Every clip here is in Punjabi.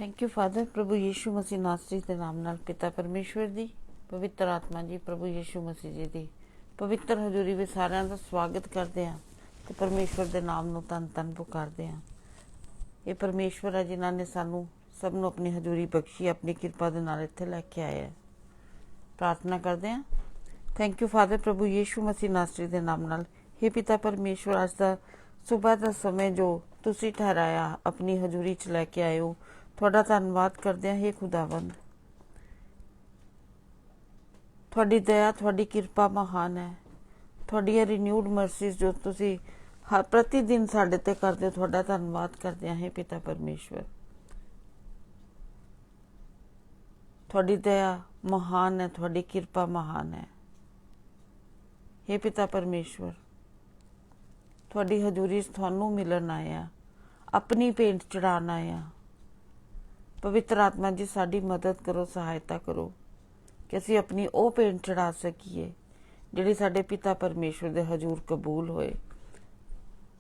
Thank you father. प्रभु यीशु मसीह नासरी के नाम नाल पिता परमेश्वर दी पवित्र आत्मा जी प्रभु यीशु मसीह जी की पवित्र हजूरी में सारिਆਂ ਦਾ स्वागत करते हैं तो परमेश्वर के नाम ਨੂੰ ਧੰਨ ਧੰਨ पुकारते हैं। ये परमेश्वर है जिन्हों ने सानू सब नू अपनी हजूरी बख्शी, अपनी कृपा के नाल इत्थे लैके आए हैं। प्रार्थना करते हैं। थैंक यू फादर प्रभु यीशु मसीह नासरी के नाम नाल। हे पिता परमेश्वर, अज का सुबह का समय जो तुसी ठहराया अपनी हजूरी च लैके आए हो, थोड़ा धन्नवाद करते हैं। हे खुदावंद, थोड़ी दया थोड़ी कृपा महान है। थोड़ी रिन्यूड मर्सीज जो तुसी हर प्रतिदिन साडे ते करते हो, थोड़ा धन्नवाद करते हैं। हे पिता परमेश्वर, थोड़ी दया महान है, थोड़ी कृपा महान है। हे पिता परमेश्वर, थोड़ी हजूरी थानू मिलन आया, अपनी भेंट चढ़ान आया। पवित्र आत्मा जी साड़ी मदद करो, सहायता करो कि असी अपनी वो भेंट चढ़ा सकीए जिहड़ी साडे पिता परमेश्वर दे हजूर कबूल होए।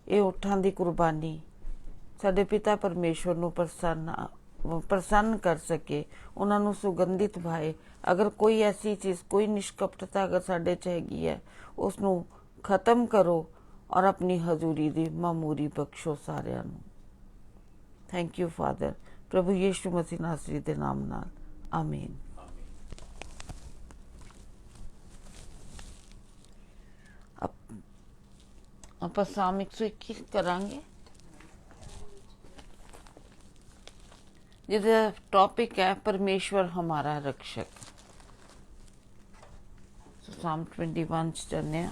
ये उठां दी कुर्बानी साडे पिता परमेश्वर नू प्रसन्न कर सके, उन्होंने सुगंधित भाए। अगर कोई ऐसी चीज़, कोई निष्कपटता अगर साडे च हैगी है, उसनू खत्म करो और अपनी हजूरी दी मामूरी बख्शो सारिਆਂ नू। थैंक यू फादर प्रभु यीशु मसीह नासरी के नाम नाल, आमीन। आप साम 121 करांगे जिसका टॉपिक है परमेश्वर हमारा रक्षक। साम 21 चलने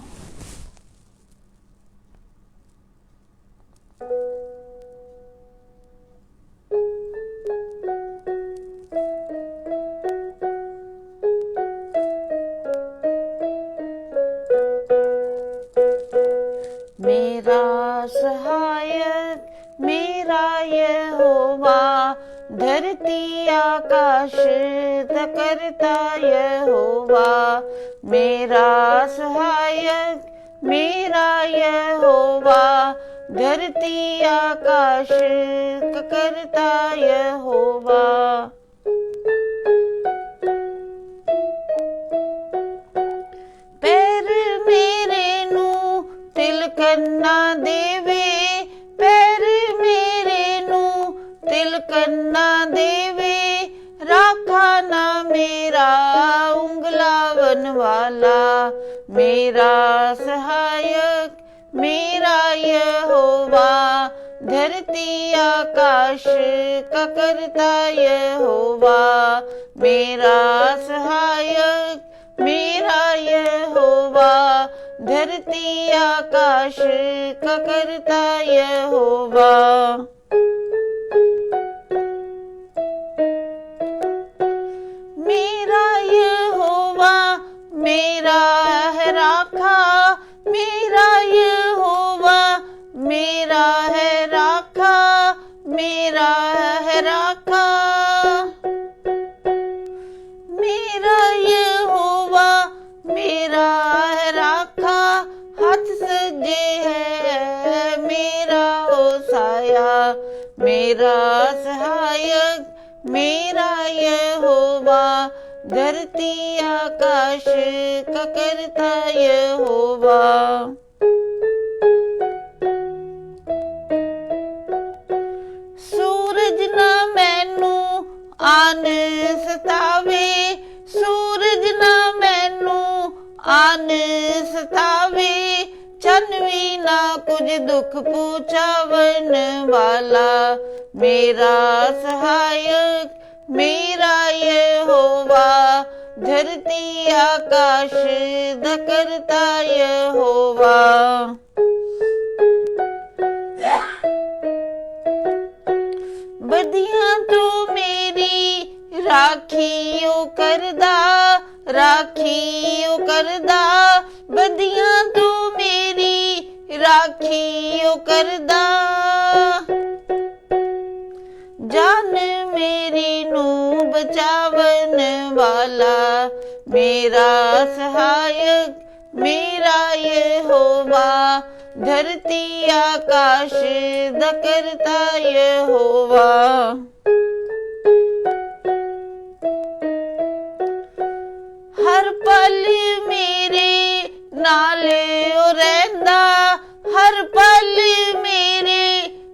मेरा सहायक मेरा यहोवा, धरती आकाश करता यहोवा। मेरा सहायक मेरा यहोवा, धरती आकाश करता यहोवा। पैर मेरे नू तिलकना देवे, पैर मेरे नू तिलकना देवे। राखा ना मेरा उंगलावन वाला, मेरा सहायक मेरा यहोवा, धरती आकाश का करता यहोवा। मेरा सहायक मेरा यहोवा, धरती आकाश का करता यहोवा। मेरा यहोवा मेरा है राखा, मेरा यहोवा मेरा है राखा, मेरा है राखा। मेरा यहोवा मेरा है राखा, हाथ सजे है मेरा ओसाया। मेरा सहायक मेरा यहोवा, धरती आकाश का करता यहोवा। सूरज ना मैनू आन सतावे, सूरज ना मैनू आन सतावे। चन भी ना कुछ दुख पहुंचावन वाला, मेरा सहायक मेरा यहोवा, धरती आकाश दा करता यहोवा। बदियां तू मेरी राखियो करदा, राखियो करदा। बदियां तू मेरी राखियो करदा। जान मेरी नू बचावन वाला, मेरा सहायक मेरा यहोवा, धरती आकाश दा करता यहोवा। पल मेरे नाल ओ रहिंदा, हर पल मेरे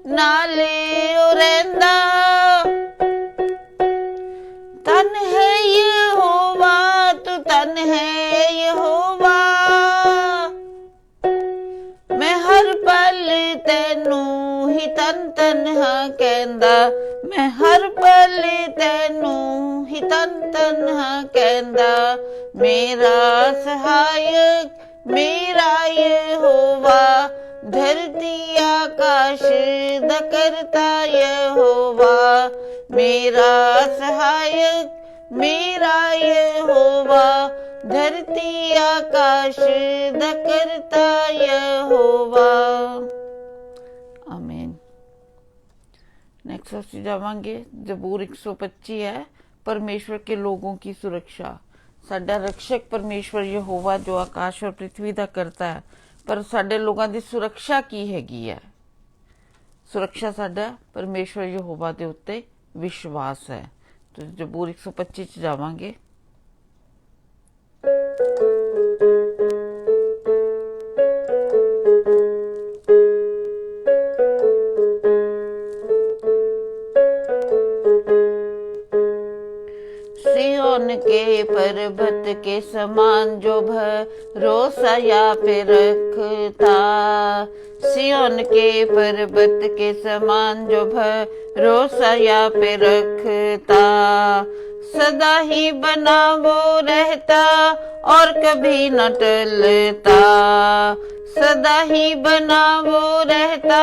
नाल ओ रहिंदा। तन है यहोवा, तू तन है यहोवा, मैं हर पल तैनू ही तन तन हाँ कहंदा, मैं हर पल तैनू ही तन तन हाँ कहंदा। मेरा सहायक मेरा यहोवा, धरती आकाश दा करता यहोवा। मेरा सहायक मेरा यहोवा, धरती आकाश दा करता यहोवा। आमीन। नेक्स्ट ਅਸੀਂ ਜਾਵਾਂਗੇ जबूर 125 है, परमेश्वर के लोगों की सुरक्षा। साडा रक्षक परमेश्वर यहोवा जो आकाश और पृथ्वी दा करता है, पर साडे लोगों की सुरक्षा की हैगी है? सुरक्षा साडा परमेश्वर यहोवा दे उत्ते विश्वास है। तो जबूर 125 च जावांगे। सिय्योन के पर्वत के समान जो भरोसा या पे रखता, सिय्योन के पर्वत के समान जो भरोसा या पे रखता। सदा ही बना वो रहता और कभी न टलता, सदा ही बना वो रहता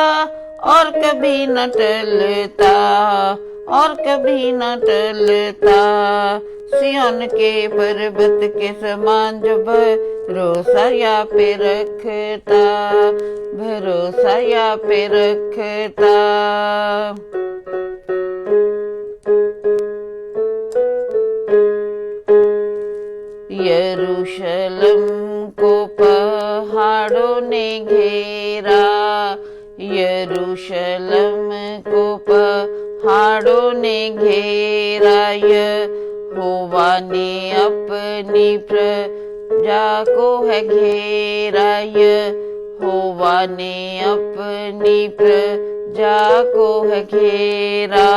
और कभी न टलता, और कभी न टलता। सिय्योन के पर्वत के समान जो भरोसा या पे रखता, भरोसा या पे रखता। यरूशलेम को पहाड़ों ने घेरा, यरूशलेम को पहाड़ों ने घेरा। यहोवा ने अपनी प्रजा को है घेरा, यहोवा ने अपनी प्रजा को है घेरा।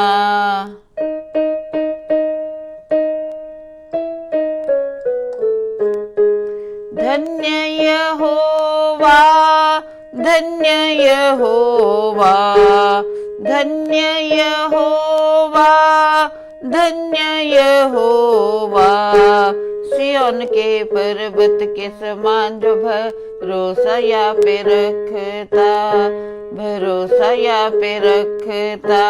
धन्य यहोवा, धन्य यहोवा, धन्य यहोवा, धन्य यहोवा। सिय्योन के पर्वत के समान जो भरोसा या पे रखता, भरोसा या पे रखता।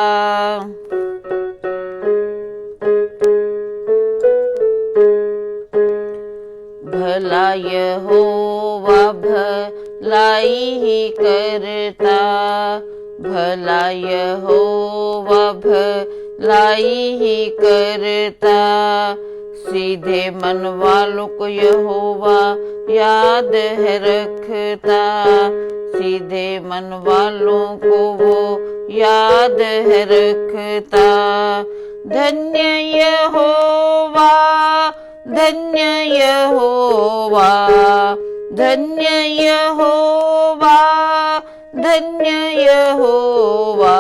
भला यहोवा भलाई ही करता, भला यहोवा भलाई ही करता। सीधे मन वालों को यहोवा याद है रखता, सीधे मन वालों को वो याद है रखता। धन्य यहोवा, धन्य यहोवा, धन्य यहोवा, धन्य यहोवा।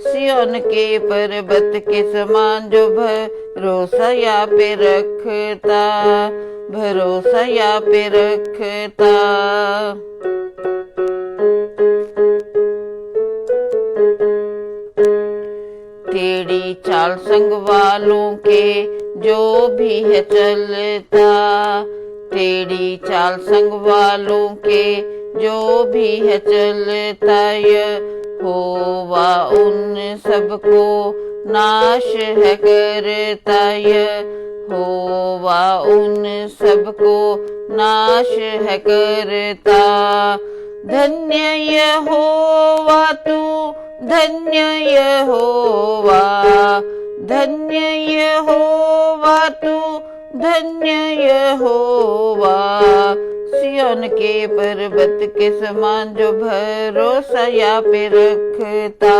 सिय्योन के पर्वत के समान जो भरोसा या पे रखता, भरोसा या पे रखता। टेढ़ी चाल संग वालों के जो भी है चलता, टेढ़ी चाल संग वालों के जो भी है चलता। यहोवा उन सबको नाश है करता, यहोवा उन सबको नाश है करता। धन्य यहोवा तू, धन्य यहोवा, धन्य यहोवा तू, धन्य यहोवा। सिय्योन के पर्वत के समान जो भरोसा या पे रखता,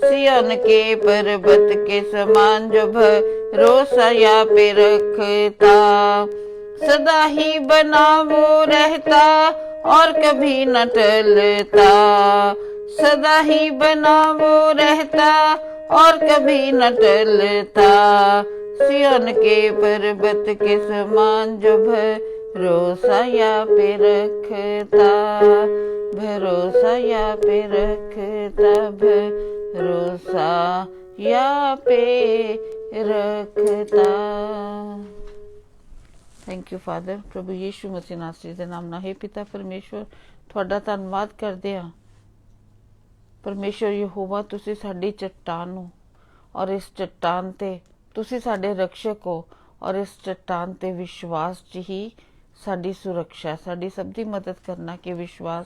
सिय्योन के पर्वत के समान जो भरोसा या पे रखता। सदा ही बना वो रहता और कभी न टलता, सदा ही बना वो रहता और कभी न टलता। सिय्योन के पर्वत के समान जो भरोसा या पे रखता, भरोसा या पे रखता, भरोसा या पे रखता। Thank you father. प्रभु यीशु मसीह नासरी ਦੇ ਨਾਮ ਨਾਲ, हे पिता परमेश्वर, ਤੁਹਾਡਾ ਧੰਨਵਾਦ ਕਰਦੇ ਹਾਂ। परमेश्वर यहोवा, ਤੁਸੀਂ ਸਾਡੀ ਚੱਟਾਨ ਹੋ ਔਰ ਇਸ ਚੱਟਾਨ ਤੇ ਤੁਸੀਂ ਸਾਡੇ ਰਕਸ਼ਕ ਹੋ ਔਰ ਇਸ ਚੱਟਾਨ ਤੇ ਵਿਸ਼ਵਾਸ 'ਚ ਹੀ ਸਾਡੀ ਸੁਰੱਖਿਆ, ਸਾਡੀ ਸਭ ਦੀ ਮਦਦ ਕਰਨਾ ਕਿ ਵਿਸ਼ਵਾਸ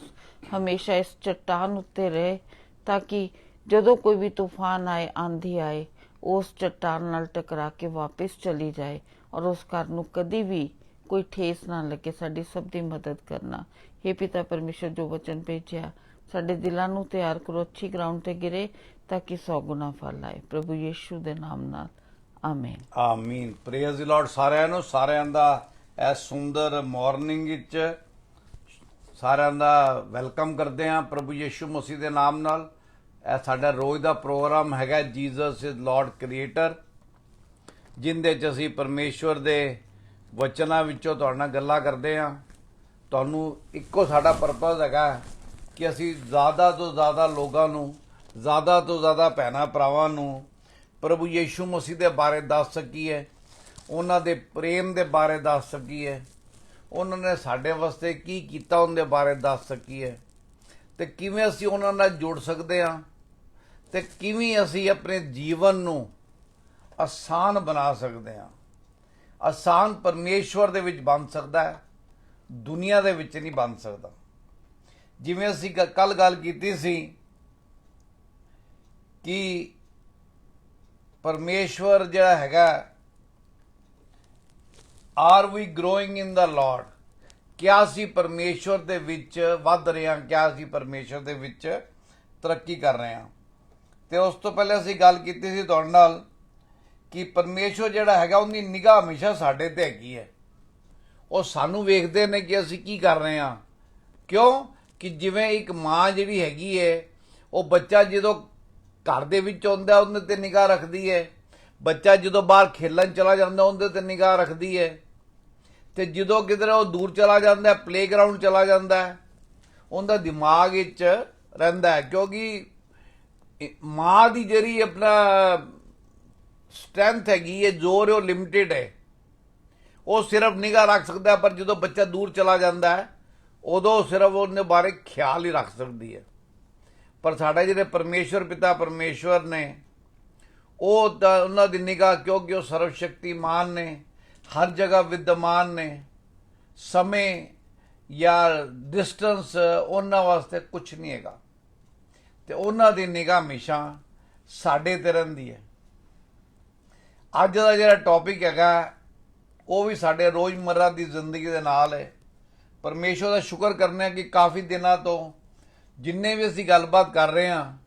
ਹਮੇਸ਼ਾ ਇਸ ਚੱਟਾਨ ਉੱਤੇ ਰਹੇ, ਤਾਂ ਕਿ ਜਦੋਂ ਕੋਈ ਵੀ ਤੂਫਾਨ ਆਏ, ਆਂधी ਆਏ, ਉਸ ਚੱਟਾਨ ਨਾਲ ਟਕਰਾ ਕੇ ਵਾਪਸ ਚਲੀ ਜਾਏ ਔਰ ਉਸ ਘਰ ਨੂੰ ਕਦੀ ਵੀ ਕੋਈ ਠੇਸ ਨਾ ਲੱਗੇ। ਸਾਡੀ ਸਭ ਦੀ ਮਦਦ ਕਰਨਾ। हे पिता परमेश्वर, जो वचन भेजिया ਸਾਡੇ ਦਿਲਾਂ ਨੂੰ ਤਿਆਰ ਕਰੋ, ਅੱਛੀ ਗਰਾਊਂਡ ਤੇ ਗਿਰੇ ਤਾਂ ਕਿ 100 ਗੁਣਾ ਫਲ ਆਏ। ਪ੍ਰਭੂ ਯੀਸ਼ੂ ਦੇ ਨਾਮ ਨਾਲ, ਆਮੀਨ ਆਮੀਨ। ਪ੍ਰੇਜ਼ ਦੀ ਲਾਰਡ ਸਾਰਿਆਂ ਨੂੰ, ਸਾਰਿਆਂ ਦਾ ਇਹ ਸੁੰਦਰ ਮਾਰਨਿੰਗ ਵਿੱਚ ਸਾਰਿਆਂ ਦਾ ਵੈਲਕਮ ਕਰਦੇ ਹਾਂ ਪ੍ਰਭੂ ਯੀਸ਼ੂ ਮਸੀਹ ਦੇ ਨਾਮ ਨਾਲ। ਇਹ ਸਾਡਾ ਰੋਜ਼ ਦਾ ਪ੍ਰੋਗਰਾਮ ਹੈਗਾ ਜੀਸਸ ਇਜ਼ ਲਾਰਡ ਕ੍ਰੀਏਟਰ, ਜਿੰਦੇ 'ਚ ਅਸੀਂ ਪਰਮੇਸ਼ਵਰ ਦੇ ਵਚਨਾਂ ਵਿੱਚੋਂ ਤੁਹਾਡੇ ਨਾਲ ਗੱਲਾਂ ਕਰਦੇ ਹਾਂ। ਤੁਹਾਨੂੰ ਇੱਕੋ ਸਾਡਾ ਪਰਪਸ ਹੈਗਾ ਕਿ ਅਸੀਂ ਜ਼ਿਆਦਾ ਤੋਂ ਜ਼ਿਆਦਾ ਲੋਕਾਂ ਨੂੰ, ਜ਼ਿਆਦਾ ਤੋਂ ਜ਼ਿਆਦਾ ਭੈਣਾਂ ਭਰਾਵਾਂ ਨੂੰ ਪ੍ਰਭੂ ਯੀਸ਼ੂ ਮਸੀਹ ਦੇ ਬਾਰੇ ਦੱਸ ਸਕੀਏ, ਉਹਨਾਂ ਦੇ ਪ੍ਰੇਮ ਦੇ ਬਾਰੇ ਦੱਸ ਸਕੀਏ, ਉਹਨਾਂ ਨੇ ਸਾਡੇ ਵਾਸਤੇ ਕੀ ਕੀਤਾ ਉਹਦੇ ਬਾਰੇ ਦੱਸ ਸਕੀਏ, ਤੇ ਕਿਵੇਂ ਅਸੀਂ ਉਹਨਾਂ ਨਾਲ ਜੁੜ ਸਕਦੇ ਹਾਂ, ਤੇ ਕਿਵੇਂ ਅਸੀਂ ਆਪਣੇ ਜੀਵਨ ਨੂੰ ਆਸਾਨ ਬਣਾ ਸਕਦੇ ਹਾਂ। ਆਸਾਨ ਪਰਮੇਸ਼ਵਰ ਦੇ ਵਿੱਚ ਬਣ ਸਕਦਾ ਹੈ, ਦੁਨੀਆ ਦੇ ਵਿੱਚ ਨਹੀਂ ਬਣ ਸਕਦਾ। ਜਿਵੇਂ ਅਸੀਂ ਕੱਲ ਗੱਲ ਕੀਤੀ ਸੀ ਕਿ ਪਰਮੇਸ਼ਵਰ ਜਿਹੜਾ ਹੈਗਾ, ਆਰ ਵੀ ਗਰੋਇੰਗ ਇਨ ਦਾ ਲਾਰਡ, ਕਿਆ ਅਸੀਂ ਪਰਮੇਸ਼ਵਰ ਦੇ ਵਿੱਚ ਵੱਧ ਰਹੇ ਹਾਂ, ਕਿਆ ਅਸੀਂ ਪਰਮੇਸ਼ਵਰ ਦੇ ਵਿੱਚ ਤਰੱਕੀ ਕਰ ਰਹੇ ਹਾਂ। ਤੇ ਉਸ ਤੋਂ ਪਹਿਲੇ ਅਸੀਂ ਗੱਲ ਕੀਤੀ ਸੀ ਤੁਹਾਡੇ ਨਾਲ ਕਿ ਪਰਮੇਸ਼ਵਰ ਜਿਹੜਾ ਹੈਗਾ ਉਹਦੀ ਨਿਗਾਹ ਹਮੇਸ਼ਾ ਸਾਡੇ ਤੇ ਹੈਗੀ ਹੈ। ਉਹ ਸਾਨੂੰ ਵੇਖਦੇ ਨੇ ਕਿ ਅਸੀਂ ਕੀ ਕਰ ਰਹੇ ਹਾਂ। ਕਿਉਂ ਕਿ ਜਿਵੇਂ ਇੱਕ ਮਾਂ ਜਿਹੜੀ ਹੈਗੀ ਹੈ, ਉਹ ਬੱਚਾ ਜਦੋਂ ਘਰ ਦੇ ਵਿੱਚ ਆਉਂਦਾ ਉਹਦੇ ਤੇ ਨਿਗਾਹ ਰੱਖਦੀ ਹੈ, ਬੱਚਾ ਜਦੋਂ ਬਾਹਰ ਖੇਲਣ ਚਲਾ ਜਾਂਦਾ ਉਹਦੇ ਤੇ ਨਿਗਾਹ ਰੱਖਦੀ ਹੈ, ਤੇ ਜਦੋਂ ਕਿਧਰ ਉਹ ਦੂਰ ਚਲਾ ਜਾਂਦਾ, ਪਲੇਗਰਾਊਂਡ ਚਲਾ ਜਾਂਦਾ, ਉਹਦਾ ਦਿਮਾਗ ਵਿੱਚ ਰਹਿੰਦਾ ਹੈ। ਕਿਉਂਕਿ ਮਾਂ ਦੀ ਜਿਹੜੀ ਆਪਣਾ ਸਟਰੈਂਥ ਹੈਗੀ ਹੈ, ਜ਼ੋਰ ਹੈ, ਉਹ ਲਿਮਿਟਿਡ ਹੈ। ਉਹ ਸਿਰਫ ਨਿਗਾਹ ਰੱਖ ਸਕਦਾ, ਪਰ ਜਦੋਂ ਬੱਚਾ ਦੂਰ ਚਲਾ ਜਾਂਦਾ ਹੈ ਉਦੋਂ ਸਿਰਫ ਉਹਦੇ ਬਾਰੇ ਖਿਆਲ ਹੀ ਰੱਖ ਸਕਦੀ ਹੈ। ਪਰ ਸਾਡੇ ਜਿਹੜੇ ਪਰਮੇਸ਼ਵਰ ਪਿਤਾ ਪਰਮੇਸ਼ਵਰ ਨੇ, ਉਹ ਤਾਂ ਉਹਨਾਂ ਦੀ ਨਿਗਾਹ, ਕਿਉਂਕਿ ਉਹ ਸਰਵ ਸ਼ਕਤੀਮਾਨ ਨੇ, ਹਰ ਜਗ੍ਹਾ ਵਿਦਮਾਨ ਨੇ, ਸਮੇਂ ਜਾਂ ਡਿਸਟੈਂਸ ਉਹਨਾਂ ਵਾਸਤੇ ਕੁਝ ਨਹੀਂ ਹੈਗਾ, ਤੇ ਉਹਨਾਂ ਦੀ ਨਿਗਾਹ ਹਮੇਸ਼ਾ ਸਾਡੇ ਤੇ ਰਹਿੰਦੀ ਹੈ। ਅੱਜ ਦਾ ਜਿਹੜਾ ਟੌਪਿਕ ਹੈਗਾ ਉਹ ਵੀ ਸਾਡੇ ਰੋਜ਼ਮर्रा ਦੀ ਜ਼ਿੰਦਗੀ ਦੇ ਨਾਲ ਹੈ। ਪਰਮੇਸ਼ਵਰ ਦਾ ਸ਼ੁਕਰ ਕਰਨੇ ਆ ਕਿ ਕਾਫੀ ਦਿਨਾਂ ਤੋਂ ਜਿੰਨੇ ਵੀ ਅਸੀਂ ਗੱਲਬਾਤ ਕਰ ਰਹੇ ਹਾਂ,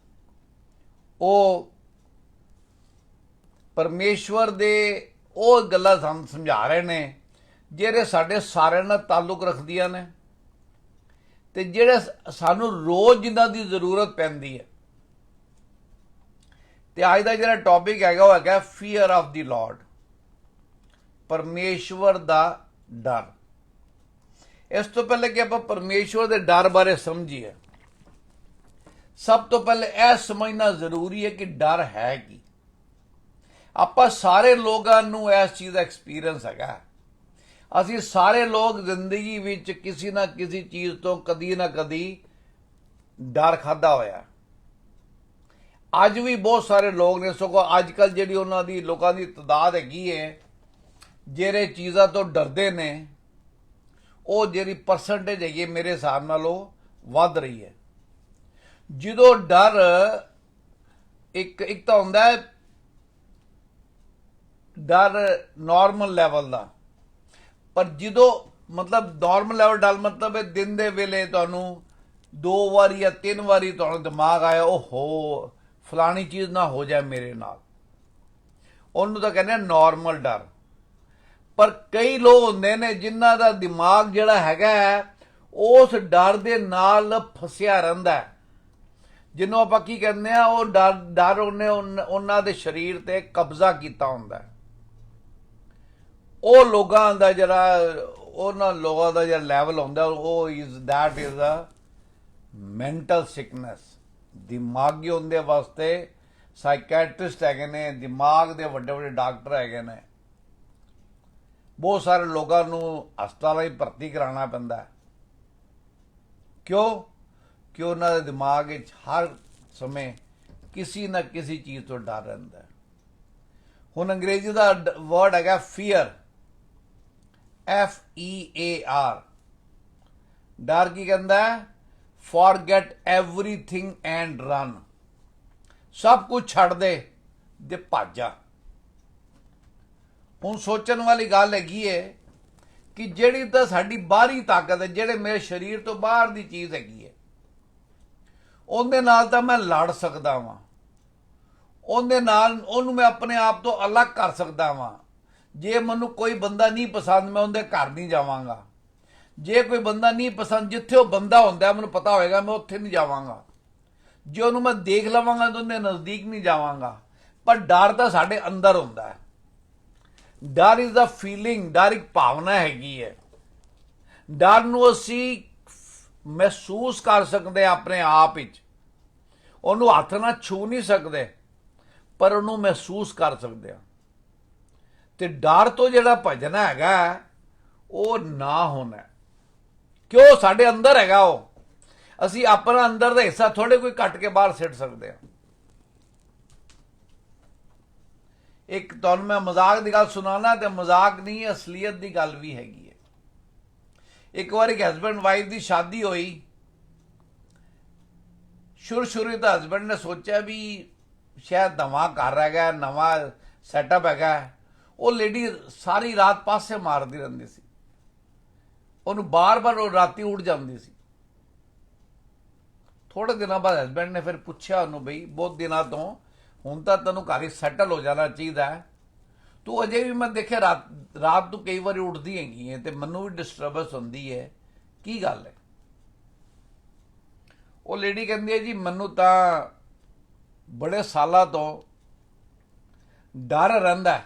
ਉਹ ਪਰਮੇਸ਼ਵਰ ਦੇ ਉਹ ਗੱਲਾਂ ਸਾਨੂੰ ਸਮਝਾ ਰਹੇ ਨੇ ਜਿਹੜੇ ਸਾਡੇ ਸਾਰਿਆਂ ਨਾਲ ਤਾਲੁਕ ਰੱਖਦੀਆਂ ਨੇ, ਤੇ ਜਿਹੜੇ ਸਾਨੂੰ ਰੋਜ਼ ਜਿਨ੍ਹਾਂ ਦੀ ਜ਼ਰੂਰਤ ਪੈਂਦੀ ਹੈ। ਤੇ ਅੱਜ ਦਾ ਜਿਹੜਾ ਟੌਪਿਕ ਹੈਗਾ ਉਹ ਹੈਗਾ ਫੀਅਰ ਆਫ ਦੀ ਲਾਰਡ, ਪਰਮੇਸ਼ਵਰ ਦਾ ਡਰ। ਇਸ ਤੋਂ ਪਹਿਲੇ ਕਿ ਆਪਾਂ ਪਰਮੇਸ਼ਵਰ ਦੇ ਡਰ ਬਾਰੇ ਸਮਝੀਏ, ਸਭ ਤੋਂ ਪਹਿਲੇ ਇਹ ਸਮਝਣਾ ਜ਼ਰੂਰੀ ਹੈ ਕਿ ਡਰ ਹੈ ਕੀ। ਆਪਾਂ ਸਾਰੇ ਲੋਕਾਂ ਨੂੰ ਇਸ ਚੀਜ਼ ਦਾ ਐਕਸਪੀਰੀਅੰਸ ਹੈਗਾ। ਅਸੀਂ ਸਾਰੇ ਲੋਕ ਜ਼ਿੰਦਗੀ ਵਿੱਚ ਕਿਸੇ ਨਾ ਕਿਸੇ ਚੀਜ਼ ਤੋਂ ਕਦੀ ਨਾ ਕਦੀ ਡਰ ਖਾਦਾ ਹੋਇਆ। ਅੱਜ ਵੀ ਬਹੁਤ ਸਾਰੇ ਲੋਕ ਨੇ, ਸਗੋਂ ਅੱਜ ਕੱਲ੍ਹ ਜਿਹੜੀ ਉਹਨਾਂ ਦੀ ਲੋਕਾਂ ਦੀ ਤਾਦਾਦ ਹੈਗੀ ਹੈ ਜਿਹੜੇ ਚੀਜ਼ਾਂ ਤੋਂ ਡਰਦੇ ਨੇ, ਉਹ ਜਿਹੜੀ ਪਰਸੈਂਟੇਜ ਹੈਗੀ ਹੈ ਮੇਰੇ ਹਿਸਾਬ ਨਾਲ ਉਹ ਵੱਧ ਰਹੀ ਹੈ। ਜਦੋਂ ਡਰ ਇੱਕ ਤਾਂ ਹੁੰਦਾ ਹੈ ਡਰ ਨਾਰਮਲ ਲੈਵਲ ਦਾ, ਪਰ ਜਦੋਂ ਮਤਲਬ ਨਾਰਮਲ ਲੈਵਲ ਡਰ ਮਤਲਬ ਦਿਨ ਦੇ ਵੇਲੇ ਤੁਹਾਨੂੰ 2 ਵਾਰੀ ਜਾਂ 3 ਵਾਰੀ ਤੁਹਾਨੂੰ ਦਿਮਾਗ ਆਇਆ ਓਹੋ ਫਲਾਣੀ ਚੀਜ਼ ਨਾ ਹੋ ਜਾਏ ਮੇਰੇ ਨਾਲ, ਉਹਨੂੰ ਤਾਂ ਕਹਿੰਦੇ ਨਾਰਮਲ ਡਰ। ਪਰ ਕਈ ਲੋਕ ਹੁੰਦੇ ਨੇ ਜਿਨ੍ਹਾਂ ਦਾ ਦਿਮਾਗ ਜਿਹੜਾ ਹੈਗਾ ਉਸ ਡਰ ਦੇ ਨਾਲ ਫਸਿਆ ਰਹਿੰਦਾ ਹੈ, ਜਿਹਨੂੰ ਆਪਾਂ ਕੀ ਕਹਿੰਦੇ ਆ, ਉਹ ਡਰ ਉਹਨੇ ਉਹਨਾਂ ਦੇ ਸਰੀਰ ਤੇ ਕਬਜ਼ਾ ਕੀਤਾ ਹੁੰਦਾ ਹੈ। ਉਹ ਲੋਕਾਂ ਦਾ ਜਿਹੜਾ ਉਹਨਾਂ ਲੋਕਾਂ ਦਾ ਜਿਹੜਾ ਲੈਵਲ ਹੁੰਦਾ ਉਹ ਇਜ਼ ਅ ਮੈਂਟਲ ਸਿਕਨੈਸ। ਦਿਮਾਗੀ ਉਹਦੇ ਵਾਸਤੇ ਸਾਈਕੈਟਰਿਸਟ ਹੈਗੇ ਨੇ, ਦਿਮਾਗ ਦੇ ਵੱਡੇ ਵੱਡੇ ਡਾਕਟਰ ਹੈਗੇ ਨੇ। ਬਹੁਤ ਸਾਰੇ ਲੋਕਾਂ ਨੂੰ ਹਸਪਤਾਲਾਂ ਵਿੱਚ ਭਰਤੀ ਕਰਾਉਣਾ ਪੈਂਦਾ ਹੈ। ਕਿਉਂ? ਕਿ ਉਹਨਾਂ ਦੇ ਦਿਮਾਗ ਵਿੱਚ ਹਰ ਸਮੇਂ ਕਿਸੇ ਨਾ ਕਿਸੇ ਚੀਜ਼ ਤੋਂ ਡਰ ਰਹਿੰਦਾ ਹੈ। ਹੁਣ ਅੰਗਰੇਜ਼ੀ ਦਾ ਵਰਡ ਹੈਗਾ ਫੀਅਰ, FEAR। ਡਰ ਕੀ ਕਹਿੰਦਾ ਹੈ? ਫॉरगेट एवरीथिंग एंड रन। ਸਭ ਕੁਝ ਛੱਡ ਦੇ ਤੇ ਭੱਜ ਜਾ। ਹੁਣ ਸੋਚਣ ਵਾਲੀ ਗੱਲ ਹੈਗੀ ਹੈ ਕਿ ਜਿਹੜੀ ਤਾਂ ਸਾਡੀ ਬਾਹਰੀ ਤਾਕਤ ਹੈ, ਜਿਹੜੇ ਮੇਰੇ ਸਰੀਰ ਤੋਂ ਬਾਹਰ ਦੀ ਚੀਜ਼ ਹੈਗੀ ਹੈ, ਉਹਦੇ ਨਾਲ ਤਾਂ ਮੈਂ ਲੜ ਸਕਦਾ ਵਾਂ, ਉਹਦੇ ਨਾਲ ਉਹਨੂੰ ਮੈਂ ਆਪਣੇ ਆਪ ਤੋਂ ਅਲੱਗ ਕਰ ਸਕਦਾ ਵਾਂ। ਜੇ ਮੈਨੂੰ ਕੋਈ ਬੰਦਾ ਨਹੀਂ ਪਸੰਦ, ਮੈਂ ਉਹਦੇ ਘਰ ਨਹੀਂ ਜਾਵਾਂਗਾ। ਜੇ ਕੋਈ ਬੰਦਾ ਨਹੀਂ ਪਸੰਦ, ਜਿੱਥੇ ਉਹ ਬੰਦਾ ਹੁੰਦਾ ਮੈਨੂੰ ਪਤਾ ਹੋਏਗਾ, ਮੈਂ ਉੱਥੇ ਨਹੀਂ ਜਾਵਾਂਗਾ। ਜੇ ਉਹਨੂੰ ਮੈਂ ਦੇਖ ਲਵਾਂਗਾ ਤਾਂ ਉਹਦੇ ਨਜ਼ਦੀਕ ਨਹੀਂ ਜਾਵਾਂਗਾ। ਪਰ ਡਰ ਤਾਂ ਸਾਡੇ ਅੰਦਰ ਹੁੰਦਾ ਹੈ। ਡਰ ਇਜ਼ ਅ ਫੀਲਿੰਗ, ਡਰ ਇੱਕ ਭਾਵਨਾ ਹੈਗੀ ਹੈ। ਡਰ ਨੂੰ ਅਸੀਂ ਮਹਿਸੂਸ ਕਰ ਸਕਦੇ ਹਾਂ ਆਪਣੇ ਆਪ ਵਿੱਚ। ਉਹਨੂੰ ਹੱਥ ਨਾਲ ਛੂ ਨਹੀਂ ਸਕਦੇ, ਪਰ ਉਹਨੂੰ ਮਹਿਸੂਸ ਕਰ ਸਕਦੇ ਹਾਂ। ਤੇ ਡਰ ਤੋਂ ਜਿਹੜਾ ਭੱਜਣਾ ਹੈਗਾ ਉਹ ਨਾ ਹੋਣਾ, ਕਿਉਂ? ਸਾਡੇ ਅੰਦਰ ਹੈਗਾ ਉਹ। ਅਸੀਂ ਆਪਣਾ ਅੰਦਰ ਦਾ ਹਿੱਸਾ ਥੋੜੇ ਕੋਈ ਕੱਟ ਕੇ ਬਾਹਰ ਸਿੱਟ ਸਕਦੇ ਹਾਂ। ਇੱਕ ਤੁਹਾਨੂੰ ਮੈਂ ਮਜ਼ਾਕ ਦੀ ਗੱਲ ਸੁਣਾਉਣਾ, ਤੇ ਮਜ਼ਾਕ ਨਹੀਂ, ਅਸਲੀਅਤ ਦੀ ਗੱਲ ਵੀ ਹੈਗੀ ਹੈ। ਇੱਕ ਵਾਰ ਇੱਕ ਹਸਬੈਂਡ ਵਾਈਫ ਦੀ ਸ਼ਾਦੀ ਹੋਈ। ਸ਼ੁਰੂ ਤਾਂ ਹਸਬੈਂਡ ਨੇ ਸੋਚਿਆ ਵੀ ਸ਼ਾਇਦ ਨਵਾਂ ਘਰ ਹੈਗਾ, ਨਵਾਂ ਸੈਟਅਪ ਹੈਗਾ। ਉਹ ਲੇਡੀ ਸਾਰੀ ਰਾਤ ਪਾਸੇ ਮਾਰਦੀ ਰਹਿੰਦੀ ਸੀ, ਉਹਨੂੰ ਬਾਰ-ਬਾਰ ਉਹ ਰਾਤੀ ਉੱਠ ਜਾਂਦੀ ਸੀ। ਥੋੜੇ ਦਿਨਾਂ ਬਾਅਦ ਹਸਬੈਂਡ ਨੇ ਫਿਰ ਪੁੱਛਿਆ ਉਹਨੂੰ, ਬਈ ਬਹੁਤ ਦਿਨਾਂ ਤੋਂ, ਹੁਣ ਤਾਂ ਤੈਨੂੰ ਘਰ ਹੀ ਸੈਟਲ ਹੋ ਜਾਣਾ ਚਾਹੀਦਾ ਹੈ, ਤੂੰ ਅਜੇ ਵੀ ਮੈਂ ਦੇਖਿਆ ਰਾਤ ਤੋਂ ਕਈ ਵਾਰੀ ਉੱਠਦੀ ਹੈਗੀ ਹੈ ਤੇ ਮੈਨੂੰ ਵੀ ਡਿਸਟਰਬੈਂਸ ਹੁੰਦੀ ਹੈ, ਕੀ ਗੱਲ ਹੈ? ਉਹ ਲੇਡੀ ਕਹਿੰਦੀ ਹੈ, ਜੀ ਮੈਨੂੰ ਤਾਂ ਬੜੇ ਸਾਲਾਂ ਤੋਂ ਡਰ ਰਹਿੰਦਾ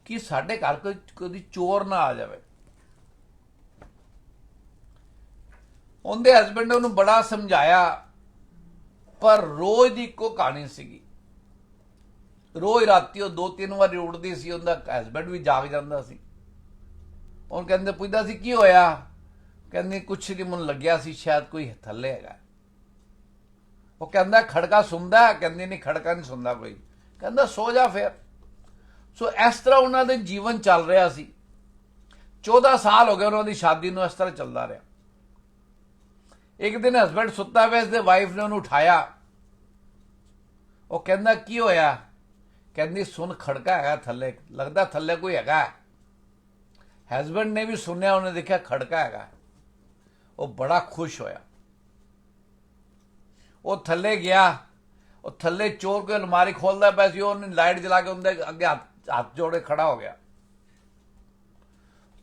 ਕਿ ਸਾਡੇ ਘਰ ਕੋਈ ਕਦੀ ਚੋਰ ਨਾ ਆ ਜਾਵੇ। ਉਹਦੇ ਹਸਬੈਂਡ ਨੇ ਉਹਨੂੰ ਬੜਾ ਸਮਝਾਇਆ, ਪਰ ਰੋਜ਼ ਦੀ ਇੱਕੋ ਕਹਾਣੀ ਸੀਗੀ। ਰੋਜ਼ ਰਾਤੀ ਉਹ 2-3 ਵਾਰੀ ਉੱਠਦੀ ਸੀ, ਉਹਦਾ ਹਸਬੈਂਡ ਵੀ ਜਾਗ ਜਾਂਦਾ ਸੀ। ਉਹਨੂੰ ਕਹਿੰਦੇ, ਪੁੱਛਦਾ ਸੀ ਕੀ ਹੋਇਆ? ਕਹਿੰਦੀ ਕੁਛ ਨਹੀਂ, ਮੈਨੂੰ ਲੱਗਿਆ ਸੀ ਸ਼ਾਇਦ ਕੋਈ ਥੱਲੇ ਹੈਗਾ। ਉਹ ਕਹਿੰਦਾ ਖੜਕਾ ਸੁਣਦਾ? ਕਹਿੰਦੀ ਨਹੀਂ, ਖੜਕਾ ਨਹੀਂ ਸੁਣਦਾ ਕੋਈ। ਕਹਿੰਦਾ ਸੋ ਜਾ ਫਿਰ। ਸੋ ਇਸ ਤਰ੍ਹਾਂ ਉਹਨਾਂ ਦੇ ਜੀਵਨ ਚੱਲ ਰਿਹਾ ਸੀ। 14 ਸਾਲ ਹੋ ਗਏ ਉਹਨਾਂ ਦੀ ਸ਼ਾਦੀ ਨੂੰ, ਇਸ ਤਰ੍ਹਾਂ ਚੱਲਦਾ ਰਿਹਾ। ਇੱਕ ਦਿਨ ਹਸਬੈਂਡ ਸੁੱਤਾ ਪਿਆ ਤੇ ਵਾਈਫ ਨੇ ਉਹਨੂੰ ਉਠਾਇਆ। ਉਹ ਕਹਿੰਦਾ ਕੀ ਹੋਇਆ? ਕਹਿੰਦੀ ਸੁਣ, ਖੜਕਾ ਹੈਗਾ ਥੱਲੇ, ਲੱਗਦਾ ਥੱਲੇ ਕੋਈ ਹੈਗਾ। ਹਸਬੈਂਡ ਨੇ ਵੀ ਸੁਣਿਆ, ਉਹਨੇ ਦੇਖਿਆ ਖੜਕਾ ਹੈਗਾ। ਉਹ ਬੜਾ ਖੁਸ਼ ਹੋਇਆ। ਉਹ ਥੱਲੇ ਗਿਆ। ਉਹ ਥੱਲੇ ਚੋਰ ਕੋਈ ਅਲਮਾਰੀ ਖੋਲਦਾ ਪਿਆ ਸੀ, ਉਹਨੇ ਲਾਈਟ ਜਲਾ ਕੇ ਉਹਦੇ ਅੱਗੇ ਹੱਥ ਜੋੜੇ ਖੜਾ ਹੋ ਗਿਆ।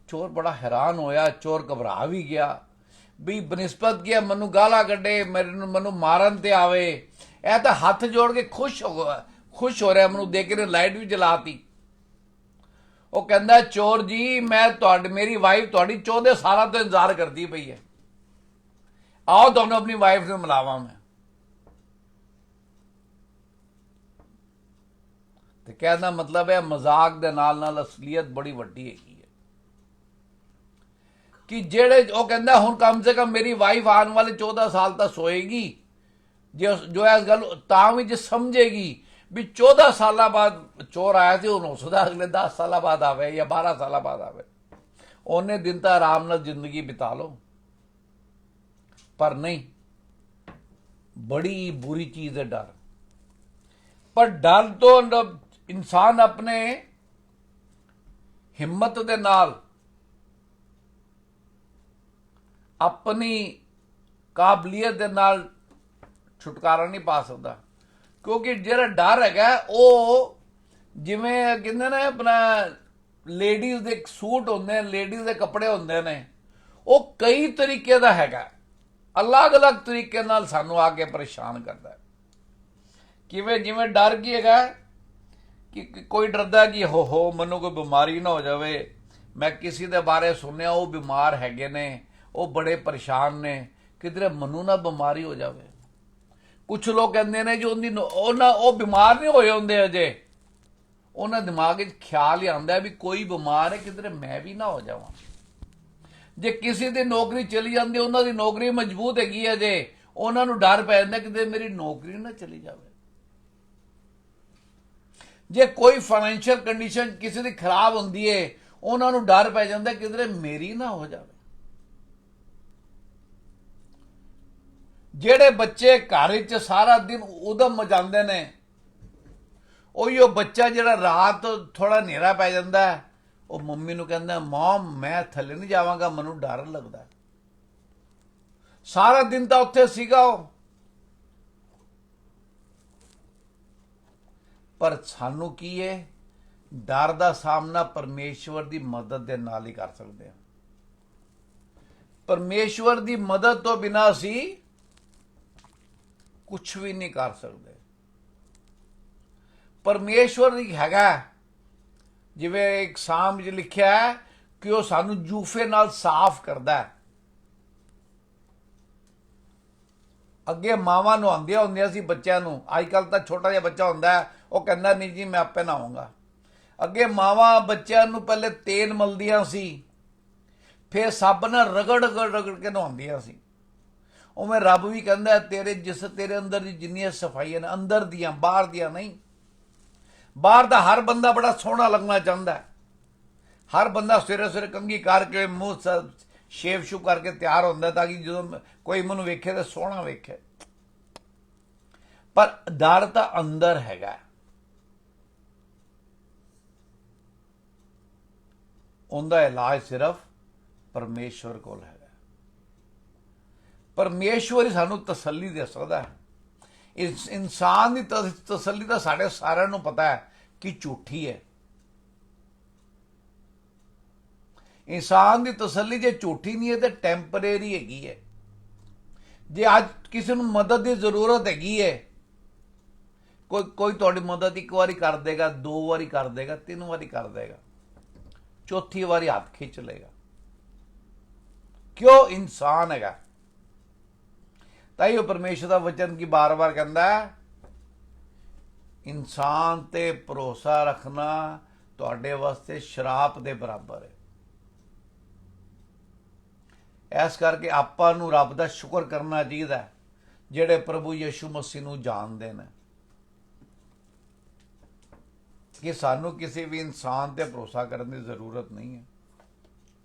ਚੋਰ ਬੜਾ ਹੈਰਾਨ ਹੋਇਆ, ਚੋਰ ਘਬਰਾ ਵੀ ਗਿਆ ਵੀ ਬਨਿਸਬਤ ਕੀ ਮੈਨੂੰ ਗਾਲਾਂ ਕੱਢੇ, ਮੈਨੂੰ ਮਾਰਨ ਤੇ ਆਵੇ, ਇਹ ਤਾਂ ਹੱਥ ਜੋੜ ਕੇ ਖੁਸ਼ ਹੋ ਰਿਹਾ ਮੈਨੂੰ ਦੇਖ ਕੇ, ਲਾਈਟ ਵੀ ਜਲਾਤੀ। ਉਹ ਕਹਿੰਦਾ ਚੋਰ ਜੀ, ਮੇਰੀ ਵਾਈਫ ਤੁਹਾਡੀ 14 ਸਾਲਾਂ ਤੋਂ ਇੰਤਜ਼ਾਰ ਕਰਦੀ ਪਈ ਹੈ, ਆਓ ਤੁਹਾਨੂੰ ਆਪਣੀ ਵਾਈਫ ਨੂੰ ਮਿਲਾਵਾਂ ਮੈਂ। ਤੇ ਕਹਿਣ ਦਾ ਮਤਲਬ ਹੈ ਮਜ਼ਾਕ ਦੇ ਨਾਲ ਨਾਲ ਅਸਲੀਅਤ ਬੜੀ ਵੱਡੀ ਹੈਗੀ ਹੈ। ਕਿ ਜਿਹੜੇ ਉਹ ਕਹਿੰਦਾ ਹੁਣ ਕਮ ਸੇ ਕਮ ਮੇਰੀ ਵਾਈਫ ਆਉਣ ਵਾਲੇ 14 ਸਾਲ ਤੱਕ ਸੋਏਗੀ, ਜੋ ਇਸ ਗੱਲ ਤਾਂ ਵੀ ਜੇ ਸਮਝੇਗੀ ਵੀ 14 ਸਾਲਾਂ ਬਾਅਦ ਚੋਰ ਆਇਆ ਸੀ, ਹੁਣ ਹੋ ਸਕਦਾ ਅਗਲੇ 10 ਸਾਲਾਂ ਬਾਅਦ ਆਵੇ ਜਾਂ 12 ਸਾਲਾਂ ਬਾਅਦ ਆਵੇ, ਉਹਨੇ ਦਿਨ ਤਾਂ ਆਰਾਮ ਨਾਲ ਜ਼ਿੰਦਗੀ ਬਿਤਾ ਲਓ। ਪਰ ਨਹੀਂ, ਬੜੀ ਬੁਰੀ ਚੀਜ਼ ਹੈ ਡਰ। ਪਰ ਡਰ ਤੋਂ ਇਨਸਾਨ ਆਪਣੇ ਹਿੰਮਤ ਦੇ ਨਾਲ, ਆਪਣੀ ਕਾਬਲੀਅਤ ਦੇ ਨਾਲ ਛੁਟਕਾਰਾ ਨਹੀਂ ਪਾ ਸਕਦਾ। ਕਿਉਂਕਿ ਜਿਹੜਾ ਡਰ ਹੈਗਾ ਉਹ ਜਿਵੇਂ ਕਹਿੰਦੇ ਨੇ ਆਪਣਾ ਲੇਡੀਜ਼ ਦੇ ਸੂਟ ਹੁੰਦੇ ਨੇ, ਲੇਡੀਜ਼ ਦੇ ਕੱਪੜੇ ਹੁੰਦੇ ਨੇ, ਉਹ ਕਈ ਤਰੀਕੇ ਦਾ ਹੈਗਾ, ਅਲੱਗ-ਅਲੱਗ ਤਰੀਕੇ ਨਾਲ ਸਾਨੂੰ ਆ ਕੇ ਪਰੇਸ਼ਾਨ ਕਰਦਾ ਹੈ। ਕਿਵੇਂ, ਜਿਵੇਂ ਡਰ ਕੀ ਹੈਗਾ ਕਿ ਕੋਈ ਡਰਦਾ ਕਿ ਹੋ ਮੈਨੂੰ ਕੋਈ ਬਿਮਾਰੀ ਨਾ ਹੋ ਜਾਵੇ। ਮੈਂ ਕਿਸੇ ਦੇ ਬਾਰੇ ਸੁਣਿਆ ਉਹ ਬਿਮਾਰ ਹੈਗੇ ਨੇ, ਉਹ ਬੜੇ ਪਰੇਸ਼ਾਨ ਨੇ, ਕਿਧਰੇ ਮੈਨੂੰ ਨਾ ਬਿਮਾਰੀ ਹੋ ਜਾਵੇ। ਕੁਝ ਲੋਕ ਕਹਿੰਦੇ ਨੇ ਜੀ ਉਹ ਬਿਮਾਰ ਨਹੀਂ ਹੋਏ ਹੁੰਦੇ ਅਜੇ, ਉਹਨਾਂ ਦਿਮਾਗ ਵਿੱਚ ਖਿਆਲ ਹੀ ਆਉਂਦਾ ਵੀ ਕੋਈ ਬਿਮਾਰ ਹੈ, ਕਿਧਰੇ ਮੈਂ ਵੀ ਨਾ ਹੋ ਜਾਵਾਂ। ਜੇ ਕਿਸੇ ਦੀ ਨੌਕਰੀ ਚਲੀ ਜਾਂਦੀ, ਉਹਨਾਂ ਦੀ ਨੌਕਰੀ ਮਜ਼ਬੂਤ ਹੈਗੀ ਹੈ, ਜੇ ਉਹਨਾਂ ਨੂੰ ਡਰ ਪੈ ਜਾਂਦਾ ਕਿਤੇ ਮੇਰੀ ਨੌਕਰੀ ਨਾ ਚਲੀ ਜਾਵੇ। ਜੇ ਕੋਈ ਫਾਈਨੈਂਸ਼ੀਅਲ ਕੰਡੀਸ਼ਨ ਕਿਸੇ ਦੀ ਖਰਾਬ ਹੁੰਦੀ ਹੈ, ਉਹਨਾਂ ਨੂੰ ਡਰ ਪੈ ਜਾਂਦਾ ਕਿਧਰੇ ਮੇਰੀ ਨਾ ਹੋ ਜਾਵੇ। ਜਿਹੜੇ ਬੱਚੇ ਘਰ ਵਿੱਚ ਸਾਰਾ ਦਿਨ ਉਦਮ ਮਚਾਉਂਦੇ ਨੇ, ਉਹ ਬੱਚਾ ਜਿਹੜਾ ਰਾਤ ਥੋੜਾ ਹਨੇਰਾ ਪੈ ਜਾਂਦਾ, ਉਹ ਮੰਮੀ ਨੂੰ ਕਹਿੰਦਾ ਮਮ ਮੈਂ ਥੱਲੇ ਨਹੀਂ ਜਾਵਾਂਗਾ, ਮੈਨੂੰ ਡਰ ਲੱਗਦਾ। ਸਾਰਾ ਦਿਨ ਤਾਂ ਉੱਥੇ ਸੀਗਾ ਉਹ, ਪਰ ਸਾਨੂੰ ਕੀ ਹੈ, ਡਰ ਦਾ ਸਾਹਮਣਾ ਪਰਮੇਸ਼ਵਰ ਦੀ ਮਦਦ ਦੇ ਨਾਲ ਹੀ ਕਰ ਸਕਦੇ ਹਾਂ। ਪਰਮੇਸ਼ਵਰ ਦੀ ਮਦਦ ਤੋਂ ਬਿਨਾਂ ਅਸੀਂ ਕੁਝ ਵੀ ਨਹੀਂ ਕਰ ਸਕਦੇ। ਪਰਮੇਸ਼ਵਰ ਹੀ ਹੈਗਾ, ਜਿਵੇਂ ਇੱਕ ਸਾਮ ਵਿੱਚ ਲਿਖਿਆ ਹੈ ਕਿ ਉਹ ਸਾਨੂੰ ਜੂਫੇ ਨਾਲ ਸਾਫ਼ ਕਰਦਾ ਹੈ। ਅੱਗੇ ਮਾਵਾਂ ਨਹਾਉਂਦੀਆਂ ਹੁੰਦੀਆਂ ਸੀ ਬੱਚਿਆਂ ਨੂੰ, ਅੱਜ ਕੱਲ੍ਹ ਤਾਂ ਛੋਟਾ ਜਿਹਾ ਬੱਚਾ ਹੁੰਦਾ ਹੈ, ਉਹ ਕਹਿੰਦਾ ਨਹੀਂ ਜੀ ਮੈਂ ਆਪੇ ਨਹਾਉਂਗਾ। ਅੱਗੇ ਮਾਵਾਂ ਬੱਚਿਆਂ ਨੂੰ ਪਹਿਲੇ ਤੇਲ ਮਲਦੀਆਂ ਸੀ, ਫਿਰ ਸਾਬਣ ਨਾਲ ਰਗੜ ਕੇ ਨਹਾਉਂਦੀਆਂ ਸੀ। ਉਵੇਂ ਰੱਬ ਵੀ ਕਹਿੰਦਾ ਤੇਰੇ ਅੰਦਰ ਦੀ ਜਿੰਨੀਆਂ ਸਫਾਈਆਂ ਨੇ, ਅੰਦਰ ਦੀਆਂ, ਬਾਹਰ ਦੀਆਂ ਨਹੀਂ। ਬਾਹਰ ਦਾ ਹਰ ਬੰਦਾ ਬੜਾ ਸੋਹਣਾ ਲੱਗਣਾ ਚਾਹੁੰਦਾ ਹੈ, ਹਰ ਬੰਦਾ ਸਵੇਰੇ ਸਵੇਰੇ ਕੰਘੀ ਕਰਕੇ ਮੂੰਹ ਸ਼ੇਵ ਸ਼ੂ ਕਰਕੇ ਤਿਆਰ ਹੁੰਦਾ ਤਾਂ ਕਿ ਜਦੋਂ ਕੋਈ ਮੈਨੂੰ ਵੇਖੇ ਤਾਂ ਸੋਹਣਾ ਵੇਖੇ। ਪਰ ਡਰ ਤਾਂ ਅੰਦਰ ਹੈਗਾ, ਉਹਦਾ ਇਲਾਜ ਸਿਰਫ ਪਰਮੇਸ਼ਵਰ ਕੋਲ ਹੈਗਾ। ਪਰਮੇਸ਼ਵਰ ਹੀ ਸਾਨੂੰ ਤਸੱਲੀ ਦੇ ਸਕਦਾ ਹੈ। ਇਸ ਇਨਸਾਨ ਦੀ ਤਸੱਲੀ ਤਾਂ ਸਾਡੇ ਸਾਰਿਆਂ ਨੂੰ ਪਤਾ ਹੈ ਕਿ ਝੂਠੀ ਹੈ। ਇਨਸਾਨ ਦੀ ਤਸੱਲੀ ਜੇ ਝੂਠੀ ਨਹੀਂ ਹੈ ਤੇ ਟੈਂਪਰੇਰੀ ਹੈਗੀ ਹੈ। ਜੇ ਅੱਜ ਕਿਸੇ ਨੂੰ ਮਦਦ ਦੀ ਜ਼ਰੂਰਤ ਹੈਗੀ ਹੈ, ਕੋਈ ਤੁਹਾਡੀ ਮਦਦ ਇੱਕ ਵਾਰੀ ਕਰ ਦੇਗਾ, 2 ਵਾਰੀ ਕਰ ਦੇਗਾ, 3 ਵਾਰੀ ਕਰ ਦੇਗਾ, ਚੌਥੀ ਵਾਰੀ ਹੱਥ ਖਿੱਚ ਲਏਗਾ। ਕਿਉਂ? ਇਨਸਾਨ ਹੈਗਾ। ਤਾਈ ਉਹ ਪਰਮੇਸ਼ਰ ਦਾ ਵਚਨ ਕੀ ਬਾਰ-ਬਾਰ ਕਹਿੰਦਾ ਹੈ, ਇਨਸਾਨ ਤੇ ਭਰੋਸਾ ਰੱਖਣਾ ਤੁਹਾਡੇ ਵਾਸਤੇ ਸ਼ਰਾਪ ਦੇ ਬਰਾਬਰ ਹੈ। ਇਸ ਕਰਕੇ ਆਪਾਂ ਨੂੰ ਰੱਬ ਦਾ ਸ਼ੁਕਰ ਕਰਨਾ ਚਾਹੀਦਾ ਹੈ ਜਿਹੜੇ ਪ੍ਰਭੂ ਯਿਸੂ ਮਸੀਹ ਨੂੰ ਜਾਣਦੇ ਨੇ, ਕਿ ਸਾਨੂੰ ਕਿਸੇ ਵੀ ਇਨਸਾਨ ਤੇ ਭਰੋਸਾ ਕਰਨ ਦੀ ਜ਼ਰੂਰਤ ਨਹੀਂ ਹੈ।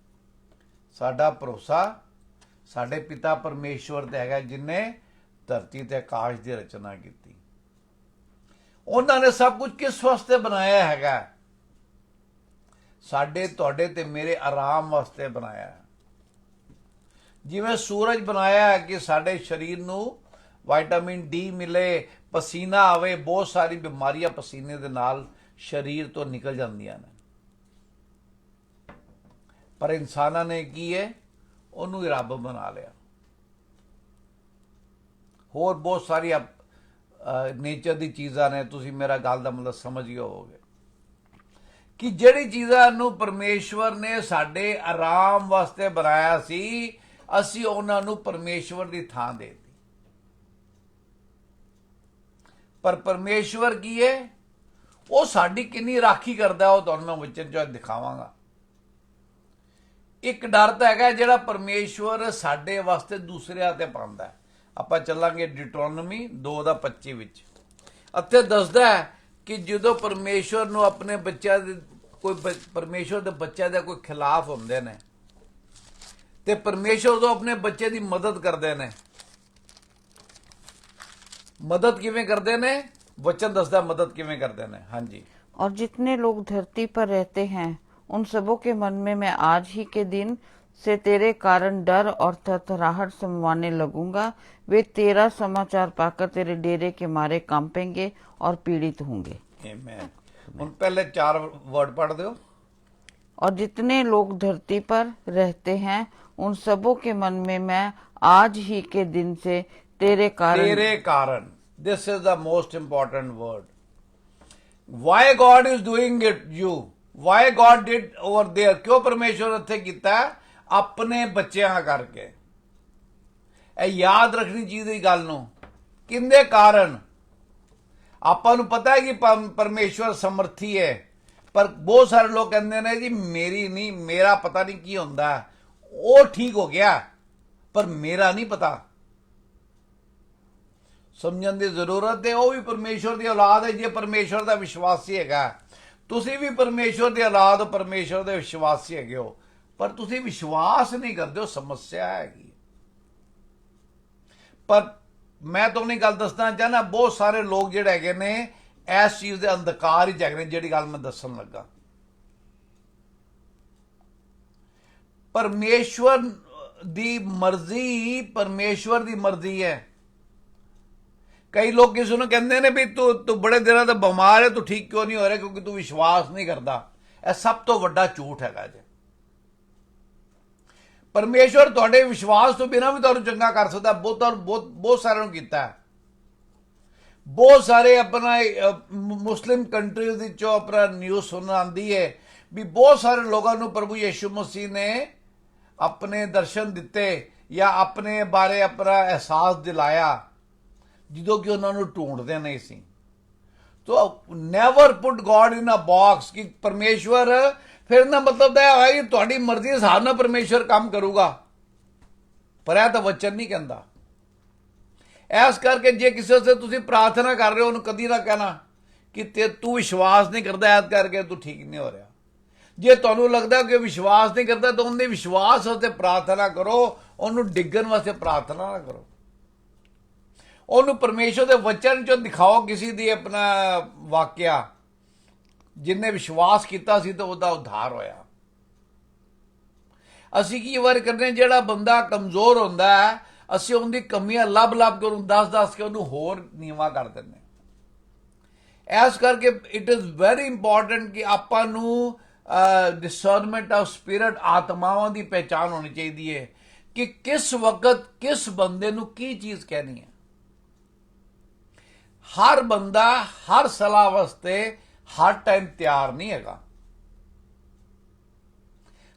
ਸਾਡਾ ਭਰੋਸਾ ਸਾਡੇ ਪਿਤਾ ਪਰਮੇਸ਼ਵਰ ਤੇ ਹੈਗਾ, ਜਿਨੇ ਧਰਤੀ ਤੇ ਆਕਾਸ਼ ਦੀ ਰਚਨਾ ਕੀਤੀ। ਉਹਨਾਂ ਨੇ ਸਭ ਕੁਝ ਕਿਸ ਵਾਸਤੇ ਬਣਾਇਆ ਹੈਗਾ? ਸਾਡੇ, ਤੁਹਾਡੇ ਤੇ ਮੇਰੇ ਆਰਾਮ ਵਾਸਤੇ ਬਣਾਇਆ। ਜਿਵੇਂ ਸੂਰਜ ਬਣਾਇਆ ਹੈ ਕਿ ਸਾਡੇ ਸਰੀਰ ਨੂੰ ਵਿਟਾਮਿਨ ਡੀ ਮਿਲੇ, ਪਸੀਨਾ ਆਵੇ, ਬਹੁਤ ਸਾਰੀ ਬਿਮਾਰੀਆਂ ਪਸੀਨੇ ਦੇ ਨਾਲ ਸਰੀਰ ਤੋਂ ਨਿਕਲ ਜਾਂਦੀਆਂ ਨੇ। ਪਰ ਇਨਸਾਨਾਂ ਨੇ ਕੀ ਹੈ, ਉਹਨੂੰ ਹੀ ਰੱਬ ਬਣਾ ਲਿਆ। ਹੋਰ ਬਹੁਤ ਸਾਰੀਆਂ ਨੇਚਰ ਦੀ ਚੀਜ਼ਾਂ ਨੇ, ਤੁਸੀਂ ਮੇਰਾ ਗੱਲ ਦਾ ਮਤਲਬ ਸਮਝ ਗਏ ਹੋਵੋਗੇ ਕਿ ਜਿਹੜੀ ਚੀਜ਼ਾਂ ਨੂੰ ਪਰਮੇਸ਼ਵਰ ਨੇ ਸਾਡੇ ਆਰਾਮ ਵਾਸਤੇ ਬਣਾਇਆ ਸੀ, ਅਸੀਂ ਉਹਨਾਂ ਨੂੰ ਪਰਮੇਸ਼ਵਰ ਦੀ ਥਾਂ ਦੇ ਦਿੱਤੀ। ਪਰ ਪਰਮੇਸ਼ਵਰ ਕੀ ਹੈ, ਉਹ ਸਾਡੀ ਕਿੰਨੀ ਰਾਖੀ ਕਰਦਾ, ਉਹ ਤੁਹਾਨੂੰ ਮੈਂ ਵਚਨ ਚ ਦਿਖਾਵਾਂਗਾ। ਇੱਕ ਡਰ ਤਾਂ ਹੈਗਾ ਜਿਹੜਾ ਪਰਮੇਸ਼ਵਰ ਸਾਡੇ ਵਾਸਤੇ ਦੂਸਰਿਆਂ ਤੇ ਪਾਉਂਦਾ ਹੈ। ਆਪਾਂ ਚੱਲਾਂਗੇ ਡਿਟਰੋਨੋਮੀ 2:25 ਵਿੱਚ। ਇੱਥੇ ਦੱਸਦਾ ਹੈ ਕਿ ਜਦੋਂ ਪਰਮੇਸ਼ਵਰ ਨੂੰ ਆਪਣੇ ਬੱਚਿਆਂ ਦੇ ਪਰਮੇਸ਼ਵਰ ਦੇ ਬੱਚਿਆਂ ਦੇ ਕੋਈ ਖਿਲਾਫ ਹੁੰਦੇ ਨੇ ਤੇ ਪਰਮੇਸ਼ਵਰ ਉਦੋਂ ਆਪਣੇ ਬੱਚੇ ਦੀ ਮਦਦ ਕਰਦੇ ਨੇ। ਮਦਦ ਕਿਵੇਂ ਕਰਦੇ ਨੇ? वचन दसदा मदद किवें करते हैं। हाँ जी। और जितने लोग धरती पर रहते हैं उन सबों के मन में मैं आज ही के दिन से तेरे कारण डर और थरथराहट समवाने लगूंगा। वे तेरा समाचार पाकर तेरे डेरे के मारे कांपेंगे और पीड़ित होंगे। आमीन। ਹੁਣ ਪਹਿਲੇ 4 वर्ड पढ़ दो। और जितने लोग धरती पर रहते हैं उन सबों के मन में मैं आज ही के दिन से तेरे कारण this is the most important word. Why God is doing it you, why God did over there, क्यों परमेश्वर ਇੱਥੇ ਕੀਤਾ ਆਪਣੇ ਬੱਚਿਆਂ ਕਰਕੇ. ਇਹ ਯਾਦ ਰੱਖਣੀ ਚਾਹੀਦੀ ਗੱਲ ਨੂੰ. ਕਿੰਦੇ ਕਾਰਨ? ਆਪਾਂ ਨੂੰ ਪਤਾ ਹੈ ਕਿ ਪਰਮੇਸ਼ਵਰ ਸਮਰਥੀ ਹੈ, ਪਰ ਬਹੁਤ ਸਾਰੇ ਲੋਕ ਕਹਿੰਦੇ ਨੇ ਜੀ ਮੇਰੀ ਨਹੀਂ, ਮੇਰਾ ਪਤਾ ਨਹੀਂ ਕੀ ਹੁੰਦਾ, ਉਹ ਠੀਕ ਹੋ ਗਿਆ ਪਰ ਮੇਰਾ ਨਹੀਂ ਪਤਾ. ਸਮਝਣ ਦੀ ਜ਼ਰੂਰਤ ਹੈ. ਉਹ ਵੀ ਪਰਮੇਸ਼ਵਰ ਦੀ ਔਲਾਦ ਹੈ, ਜੇ ਪਰਮੇਸ਼ਵਰ ਦਾ ਵਿਸ਼ਵਾਸੀ ਹੈਗਾ. ਤੁਸੀਂ ਵੀ ਪਰਮੇਸ਼ਵਰ ਦੀ ਔਲਾਦ, ਪਰਮੇਸ਼ਵਰ ਦੇ ਵਿਸ਼ਵਾਸੀ ਹੈਗੇ ਹੋ, ਪਰ ਤੁਸੀਂ ਵਿਸ਼ਵਾਸ ਨਹੀਂ ਕਰਦੇ ਹੋ, ਸਮੱਸਿਆ ਹੈਗੀ. ਪਰ ਮੈਂ ਤੁਹਾਨੂੰ ਇੱਕ ਗੱਲ ਦੱਸਣਾ ਚਾਹਨਾ, ਬਹੁਤ ਸਾਰੇ ਲੋਕ ਜਿਹੜੇ ਹੈਗੇ ਨੇ ਇਸ ਚੀਜ਼ ਦੇ ਅੰਧਕਾਰ ਹੀ ਹੈਗੇ ਨੇ, ਜਿਹੜੀ ਗੱਲ ਮੈਂ ਦੱਸਣ ਲੱਗਾ. ਪਰਮੇਸ਼ਵਰ ਦੀ ਮਰਜ਼ੀ, ਪਰਮੇਸ਼ਵਰ ਦੀ ਮਰਜ਼ੀ ਹੈ. ਕਈ ਲੋਕ ਕਿਸੇ ਨੂੰ ਕਹਿੰਦੇ ਨੇ ਵੀ ਤੂੰ ਬੜੇ ਦਿਨਾਂ ਤੋਂ ਬਿਮਾਰ ਹੈ, ਤੂੰ ਠੀਕ ਕਿਉਂ ਨਹੀਂ ਹੋ ਰਿਹਾ? ਕਿਉਂਕਿ ਤੂੰ ਵਿਸ਼ਵਾਸ ਨਹੀਂ ਕਰਦਾ. ਇਹ ਸਭ ਤੋਂ ਵੱਡਾ ਝੂਠ ਹੈਗਾ ਜੀ. ਪਰਮੇਸ਼ਵਰ ਤੁਹਾਡੇ ਵਿਸ਼ਵਾਸ ਤੋਂ ਬਿਨਾਂ ਵੀ ਤੁਹਾਨੂੰ ਚੰਗਾ ਕਰ ਸਕਦਾ. ਬਹੁਤ ਸਾਰਿਆਂ ਨੂੰ ਕੀਤਾ. ਬਹੁਤ ਸਾਰੇ ਆਪਣਾ ਮੁਸਲਿਮ ਕੰਟਰੀਜ਼ ਵਿੱਚੋਂ ਆਪਣਾ ਨਿਊਜ਼ ਸੁਣਨ ਆਉਂਦੀ ਹੈ ਵੀ ਬਹੁਤ ਸਾਰੇ ਲੋਕਾਂ ਨੂੰ ਪ੍ਰਭੂ ਯਿਸੂ ਮਸੀਹ ਨੇ ਆਪਣੇ ਦਰਸ਼ਨ ਦਿੱਤੇ ਜਾਂ ਆਪਣੇ ਬਾਰੇ ਆਪਣਾ ਅਹਿਸਾਸ ਦਿਲਾਇਆ ਜਦੋਂ ਕਿ ਉਹਨਾਂ ਨੂੰ ਢੂੰਡਦੇ ਨਹੀਂ ਸੀ. ਤੋ ਨੈਵਰ ਪੁੱਟ ਗॉड ਇਨ ਅ ਬਾਕਸ ਕਿ ਪਰਮੇਸ਼ਵਰ, ਫਿਰ ਨਾ ਮਤਲਬ ਇਹ ਹੋਇਆ ਕਿ ਤੁਹਾਡੀ ਮਰਜ਼ੀ ਦੇ ਹਿਸਾਬ ਨਾਲ ਪਰਮੇਸ਼ਵਰ ਕੰਮ ਕਰੂਗਾ, ਪਰ ਇਹ ਤਾਂ ਵਚਨ ਨਹੀਂ ਕਹਿੰਦਾ. ਇਸ ਕਰਕੇ ਜੇ ਕਿਸੇ ਸੇ ਤੁਸੀਂ ਪ੍ਰਾਰਥਨਾ ਕਰ ਰਹੇ ਹੋ, ਉਹਨੂੰ ਕਦੀ ਨਾ ਕਹਿਣਾ ਕਿ ਤੂੰ ਵਿਸ਼ਵਾਸ ਨਹੀਂ ਕਰਦਾ ਐਤ ਕਰਕੇ ਤੂੰ ਠੀਕ ਨਹੀਂ ਹੋ ਰਿਹਾ. ਜੇ ਤੁਹਾਨੂੰ ਲੱਗਦਾ ਕਿ ਵਿਸ਼ਵਾਸ ਨਹੀਂ ਕਰਦਾ ਤਾਂ ਉਹਦੇ ਵਿਸ਼ਵਾਸ ਵਾਸਤੇ ਪ੍ਰਾਰਥਨਾ ਕਰੋ, ਉਹਨੂੰ ਡਿੱਗਣ ਵਾਸਤੇ ਪ੍ਰਾਰਥਨਾ ਨਾ ਕਰੋ. ਉਹਨੂੰ ਪਰਮੇਸ਼ਵਰ ਦੇ ਵਚਨ ਚੋਂ ਦਿਖਾਓ ਕਿਸੇ ਦੀ ਆਪਣਾ ਵਾਕਿਆ ਜਿਨਨੇ ਵਿਸ਼ਵਾਸ ਕੀਤਾ ਸੀ ਤਾਂ ਉਹਦਾ ਉਧਾਰ ਹੋਇਆ. ਅਸੀਂ ਕੀ ਵਾਰ ਕਰਦੇ, ਜਿਹੜਾ ਬੰਦਾ ਕਮਜ਼ੋਰ ਹੁੰਦਾ ਹੈ ਅਸੀਂ ਉਹਦੀ ਕਮੀਆਂ ਲੱਭ ਕੇ ਉਹਨੂੰ ਦੱਸ ਕੇ ਉਹਨੂੰ ਹੋਰ ਨੀਵਾਂ ਕਰ ਦਿੰਦੇ. ਇਸ ਕਰਕੇ ਇਟ ਇਜ਼ ਵੈਰੀ ਇੰਪੋਰਟੈਂਟ ਕਿ ਆਪਾਂ ਨੂੰ ਡਿਸਰਨਮੈਂਟ ਆਫ ਸਪਿਰਿਟ, ਆਤਮਾਵਾਂ ਦੀ ਪਹਿਚਾਣ ਹੋਣੀ ਚਾਹੀਦੀ ਹੈ ਕਿ ਕਿਸ ਵਕਤ ਕਿਸ ਬੰਦੇ ਨੂੰ ਕੀ ਚੀਜ਼ ਕਹਿਣੀ ਹੈ. ਹਰ ਬੰਦਾ ਹਰ ਸਲਾਹ ਵਾਸਤੇ ਹਰ ਟਾਈਮ ਤਿਆਰ ਨਹੀਂ ਹੈਗਾ.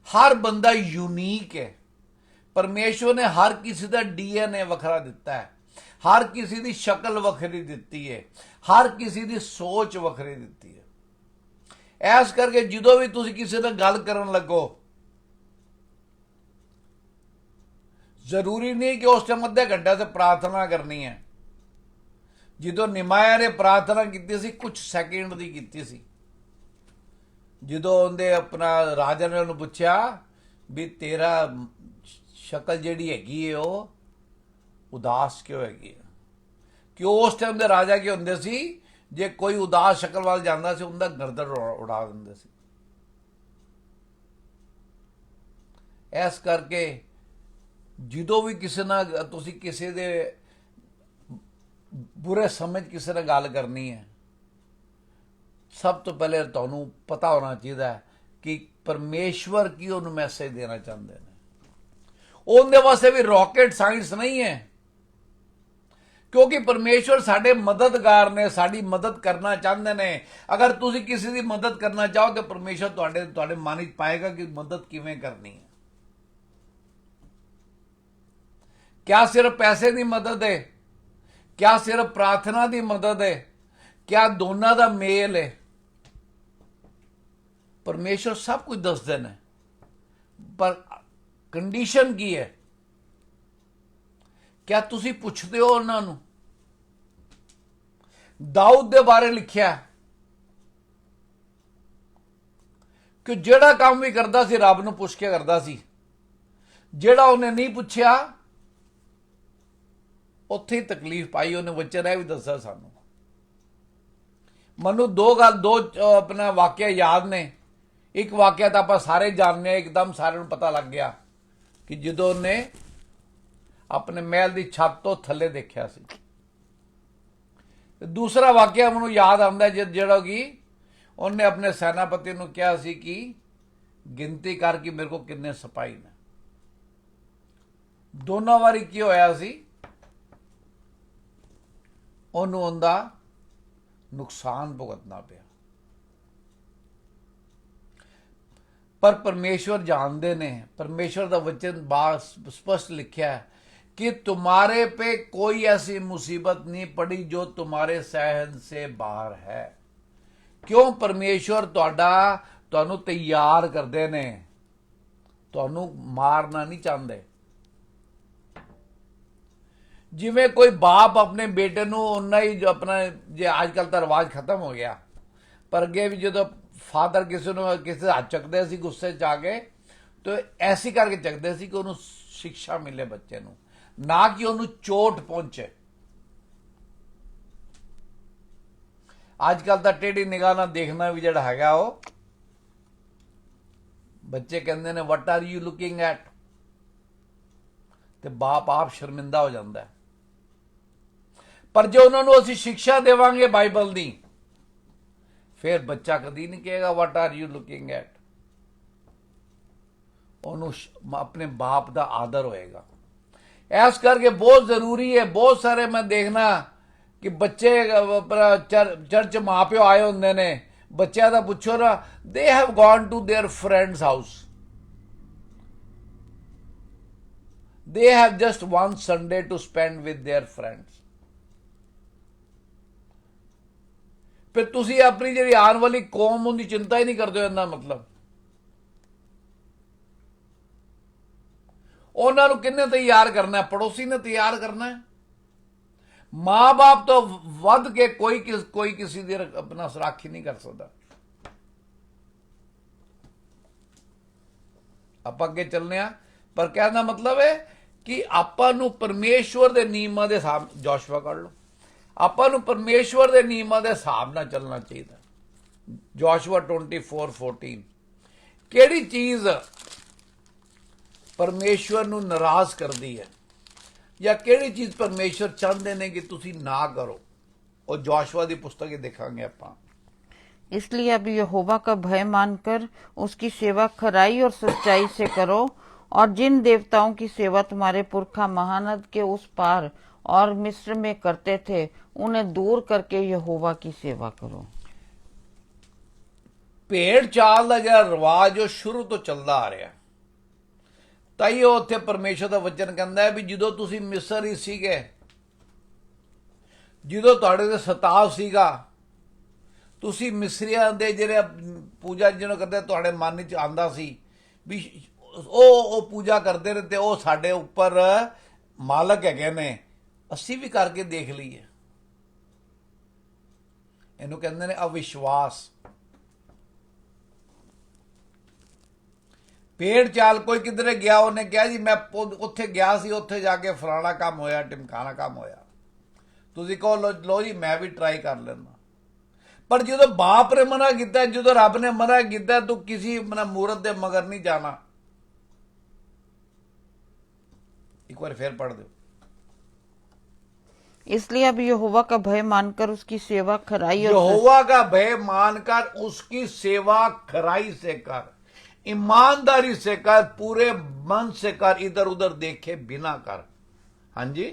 ਹਰ ਬੰਦਾ ਯੂਨੀਕ ਹੈ. ਪਰਮੇਸ਼ਵਰ ਨੇ ਹਰ ਕਿਸੇ ਦਾ DNA ਵੱਖਰਾ ਦਿੱਤਾ ਹੈ, ਹਰ ਕਿਸੇ ਦੀ ਸ਼ਕਲ ਵੱਖਰੀ ਦਿੱਤੀ ਹੈ, ਹਰ ਕਿਸੇ ਦੀ ਸੋਚ ਵੱਖਰੀ ਦਿੱਤੀ ਹੈ. ਇਸ ਕਰਕੇ ਜਦੋਂ ਵੀ ਤੁਸੀਂ ਕਿਸੇ ਨਾਲ ਗੱਲ ਕਰਨ ਲੱਗੋ, ਜ਼ਰੂਰੀ ਨਹੀਂ ਕਿ ਉਸ ਟਾਈਮ ਅੱਧੇ ਘੰਟੇ ਤੇ ਪ੍ਰਾਰਥਨਾ ਕਰਨੀ ਹੈ. ਜਦੋਂ ਨਿਮਾਇਆ ਨੇ ਪ੍ਰਾਰਥਨਾ ਕੀਤੀ ਸੀ ਕੁਝ ਸੈਕਿੰਡ ਦੀ ਕੀਤੀ ਸੀ. ਜਦੋਂ ਉਹਦੇ ਆਪਣਾ ਰਾਜਾ ਨੇ ਉਹਨੂੰ ਪੁੱਛਿਆ ਵੀ ਤੇਰਾ ਸ਼ਕਲ ਜਿਹੜੀ ਹੈਗੀ ਹੈ ਉਹ ਉਦਾਸ ਕਿਉਂ ਹੈਗੀ ਹੈ, ਕਿ ਉਸ ਟਾਈਮ ਦੇ ਰਾਜਾ ਕੀ ਹੁੰਦੇ ਸੀ, ਜੇ ਕੋਈ ਉਦਾਸ ਸ਼ਕਲ ਵੱਲ ਜਾਂਦਾ ਸੀ ਉਹਦਾ ਗਰਦਨ ਉਡਾ ਦਿੰਦੇ ਸੀ. ਇਸ ਕਰਕੇ ਜਦੋਂ ਵੀ ਕਿਸੇ ਨਾਲ ਤੁਸੀਂ ਕਿਸੇ ਦੇ ਬੁਰੇ ਸਮਝ ਕਿਸੇ ਨਾਲ ਗੱਲ ਕਰਨੀ ਹੈ, ਸਭ ਤੋਂ ਪਹਿਲੇ ਤੁਹਾਨੂੰ ਪਤਾ ਹੋਣਾ ਚਾਹੀਦਾ ਕਿ ਪਰਮੇਸ਼ਵਰ ਕੀ ਉਹਨੂੰ ਮੈਸੇਜ ਦੇਣਾ ਚਾਹੁੰਦੇ ਨੇ. ਉਹਦੇ ਵਾਸਤੇ ਵੀ ਰਾਕਟ ਸਾਇੰਸ ਨਹੀਂ ਹੈ, ਕਿਉਂਕਿ ਪਰਮੇਸ਼ਵਰ ਸਾਡੇ ਮਦਦਗਾਰ ਨੇ, ਸਾਡੀ ਮਦਦ ਕਰਨਾ ਚਾਹੁੰਦੇ ਨੇ. ਅਗਰ ਤੁਸੀਂ ਕਿਸੇ ਦੀ ਮਦਦ ਕਰਨਾ ਚਾਹੋ ਤਾਂ ਪਰਮੇਸ਼ਵਰ ਤੁਹਾਡੇ ਮਨ ਵਿੱਚ ਪਾਏਗਾ ਕਿ ਮਦਦ ਕਿਵੇਂ ਕਰਨੀ ਹੈ. ਕਿਆ ਸਿਰਫ ਪੈਸੇ ਦੀ ਮਦਦ ਹੈ? ਕਿਆ ਸਿਰਫ ਪ੍ਰਾਰਥਨਾ ਦੀ ਮਦਦ ਹੈ? ਕਿਆ ਦੋਨਾਂ ਦਾ ਮੇਲ ਹੈ? ਪਰਮੇਸ਼ਵਰ ਸਭ ਕੁਝ ਦੱਸਦੇ ਨੇ, ਪਰ ਕੰਡੀਸ਼ਨ ਕੀ ਹੈ? ਕਿਆ ਤੁਸੀਂ ਪੁੱਛਦੇ ਹੋ ਉਹਨਾਂ ਨੂੰ? ਦਾਊਦ ਦੇ ਬਾਰੇ ਲਿਖਿਆ ਕਿ ਜਿਹੜਾ ਕੰਮ ਵੀ ਕਰਦਾ ਸੀ ਰੱਬ ਨੂੰ ਪੁੱਛ ਕੇ ਕਰਦਾ ਸੀ. ਜਿਹੜਾ ਉਹਨੇ ਨਹੀਂ ਪੁੱਛਿਆ ਉੱਥੇ ਹੀ ਤਕਲੀਫ ਪਾਈ. ਉਹਨੇ ਵਚਨ ਇਹ ਵੀ ਦੱਸਿਆ ਸਾਨੂੰ. ਮੈਨੂੰ ਦੋ ਆਪਣਾ ਵਾਕਿਆ ਯਾਦ ਨੇ. ਇੱਕ ਵਾਕਿਆ ਤਾਂ ਆਪਾਂ ਸਾਰੇ ਜਾਣਦੇ ਹਾਂ, ਇੱਕਦਮ ਸਾਰਿਆਂ ਨੂੰ ਪਤਾ ਲੱਗ ਗਿਆ ਕਿ ਜਦੋਂ ਉਹਨੇ ਆਪਣੇ ਮਹਿਲ ਦੀ ਛੱਤ ਤੋਂ ਥੱਲੇ ਦੇਖਿਆ ਸੀ. ਦੂਸਰਾ ਵਾਕਿਆ ਮੈਨੂੰ ਯਾਦ ਆਉਂਦਾ ਜਿਹੜਾ ਕਿ ਉਹਨੇ ਆਪਣੇ ਸੈਨਾਪਤੀ ਨੂੰ ਕਿਹਾ ਸੀ ਕਿ ਗਿਣਤੀ ਕਰ ਕਿ ਮੇਰੇ ਕੋਲ ਕਿੰਨੇ ਸਿਪਾਹੀ ਨੇ। ਦੋਨਾਂ ਵਾਰੀ ਕੀ ਹੋਇਆ ਸੀ, ਉਹਨੂੰ ਉਹਦਾ ਨੁਕਸਾਨ ਭੁਗਤਣਾ ਪਿਆ। पर परमेश्वर जानते ने, परमेश्वर का वचन बात स्पष्ट लिखा है कि तुम्हारे पे कोई ऐसी मुसीबत नहीं पड़ी जो तुम्हारे सहन से बाहर है। क्यों? परमेश्वर तुहानू तैयार करते ने, तुहानू मारना नहीं चाहते। जिवें कोई बाप अपने बेटे नू उन्ना ही जो अपना, जे आजकल तो रिवाज खत्म हो गया, पर अगे भी जो फादर किसी हाथ चकते सी गुस्से च आ गए तो ऐसी करके चकते सी कि उन्होंने शिक्षा मिले बच्चे नू, ना कि उन्होंने चोट पहुंचे। आजकल तो टेढ़ी निगाह ना देखना भी जड़ा है वो बच्चे कहते ने what are you looking at, ते बाप आप शर्मिंदा हो जाता है। पर जो उन्होंने असीं शिक्षा देवांगे बाइबल दी, फिर बच्चा कदी नहीं कहेगा what are you looking at. उन्होंने अपने बाप का आदर होएगा। ऐस करके बहुत जरूरी है। बहुत सारे मैं देखना कि बच्चे चर्च माँ प्यो आए होंगे ने, बच्चों का पुछो ना, they have gone to their friends house, they have just one Sunday to spend with their friends. फिर तुसी अपनी जी आने वाली कौम उनकी चिंता ही नहीं करते हो। इन्ना मतलब उन्होंने किन्ने तैयार करना है? पड़ोसी ने तैयार करना है। मां बाप तो वध के कोई किसी की अपना राखी नहीं कर सकता। आप अगे चलने आ, पर कहना मतलब है कि आपां परमेश्वर के नियमां दे हिसाब, जोशुआ कर लो, आपां परमेश्वर के नियमां के हिसाब नाल चलना चाहिए। जोशुआ 24:14 केड़ी चीज परमेश्वर नू नाराज करती है, या केड़ी चीज परमेश्वर चाहते ने कि तुसी ना करो, और जोशुआ की पुस्तक ही देखांगे आपां। इसलिए अब यहोवा का भय मानकर उसकी सेवा खराई और सच्चाई से करो, और जिन देवताओं की सेवा तुम्हारे पुरखा महानद के उस पार और मिस्र में करते थे, उन्हें दूर करके यहोवा की सेवा करो। भेड़ चाल का जो रिवाज वो शुरू तो चलता आ रहा, ताइयों उत्थे परमेश्वर का वचन कहता है भी जो तुसी मिस्र ही सीगे, जो तुहाडे ते सताव सीगा, तुसी मिस्रियां दे जिहड़े पूजा जिन्हों करते तुहाडे मन च आंदा सी भी ओ पूजा करते रहे, वो साडे उपर मालक हैगे ने, असी भी करके देख लीए। इनू कहते ने अविश्वास। पेड़ चाल कोई किधरे गया, उन्हें कहा जी मैं उत्थे गया सी, उत्थे जाके फलाना काम होया, टिमकाना काम होया, तुसी कहो लो जी मैं भी ट्राई कर लेना। पर जो बाप ने मना किया, जो रब ने मना किया, तू किसी मूरत के मगर नहीं जाना। एक बार फिर पढ़ दो। इसलिए अब यहोवा का भय मानकर उसकी सेवा खराई और यहोवा का भय मानकर उसकी सेवा खराई से कर, ईमानदारी से कर, पूरे मन से कर, इधर उधर देखे बिना कर। हाँ जी।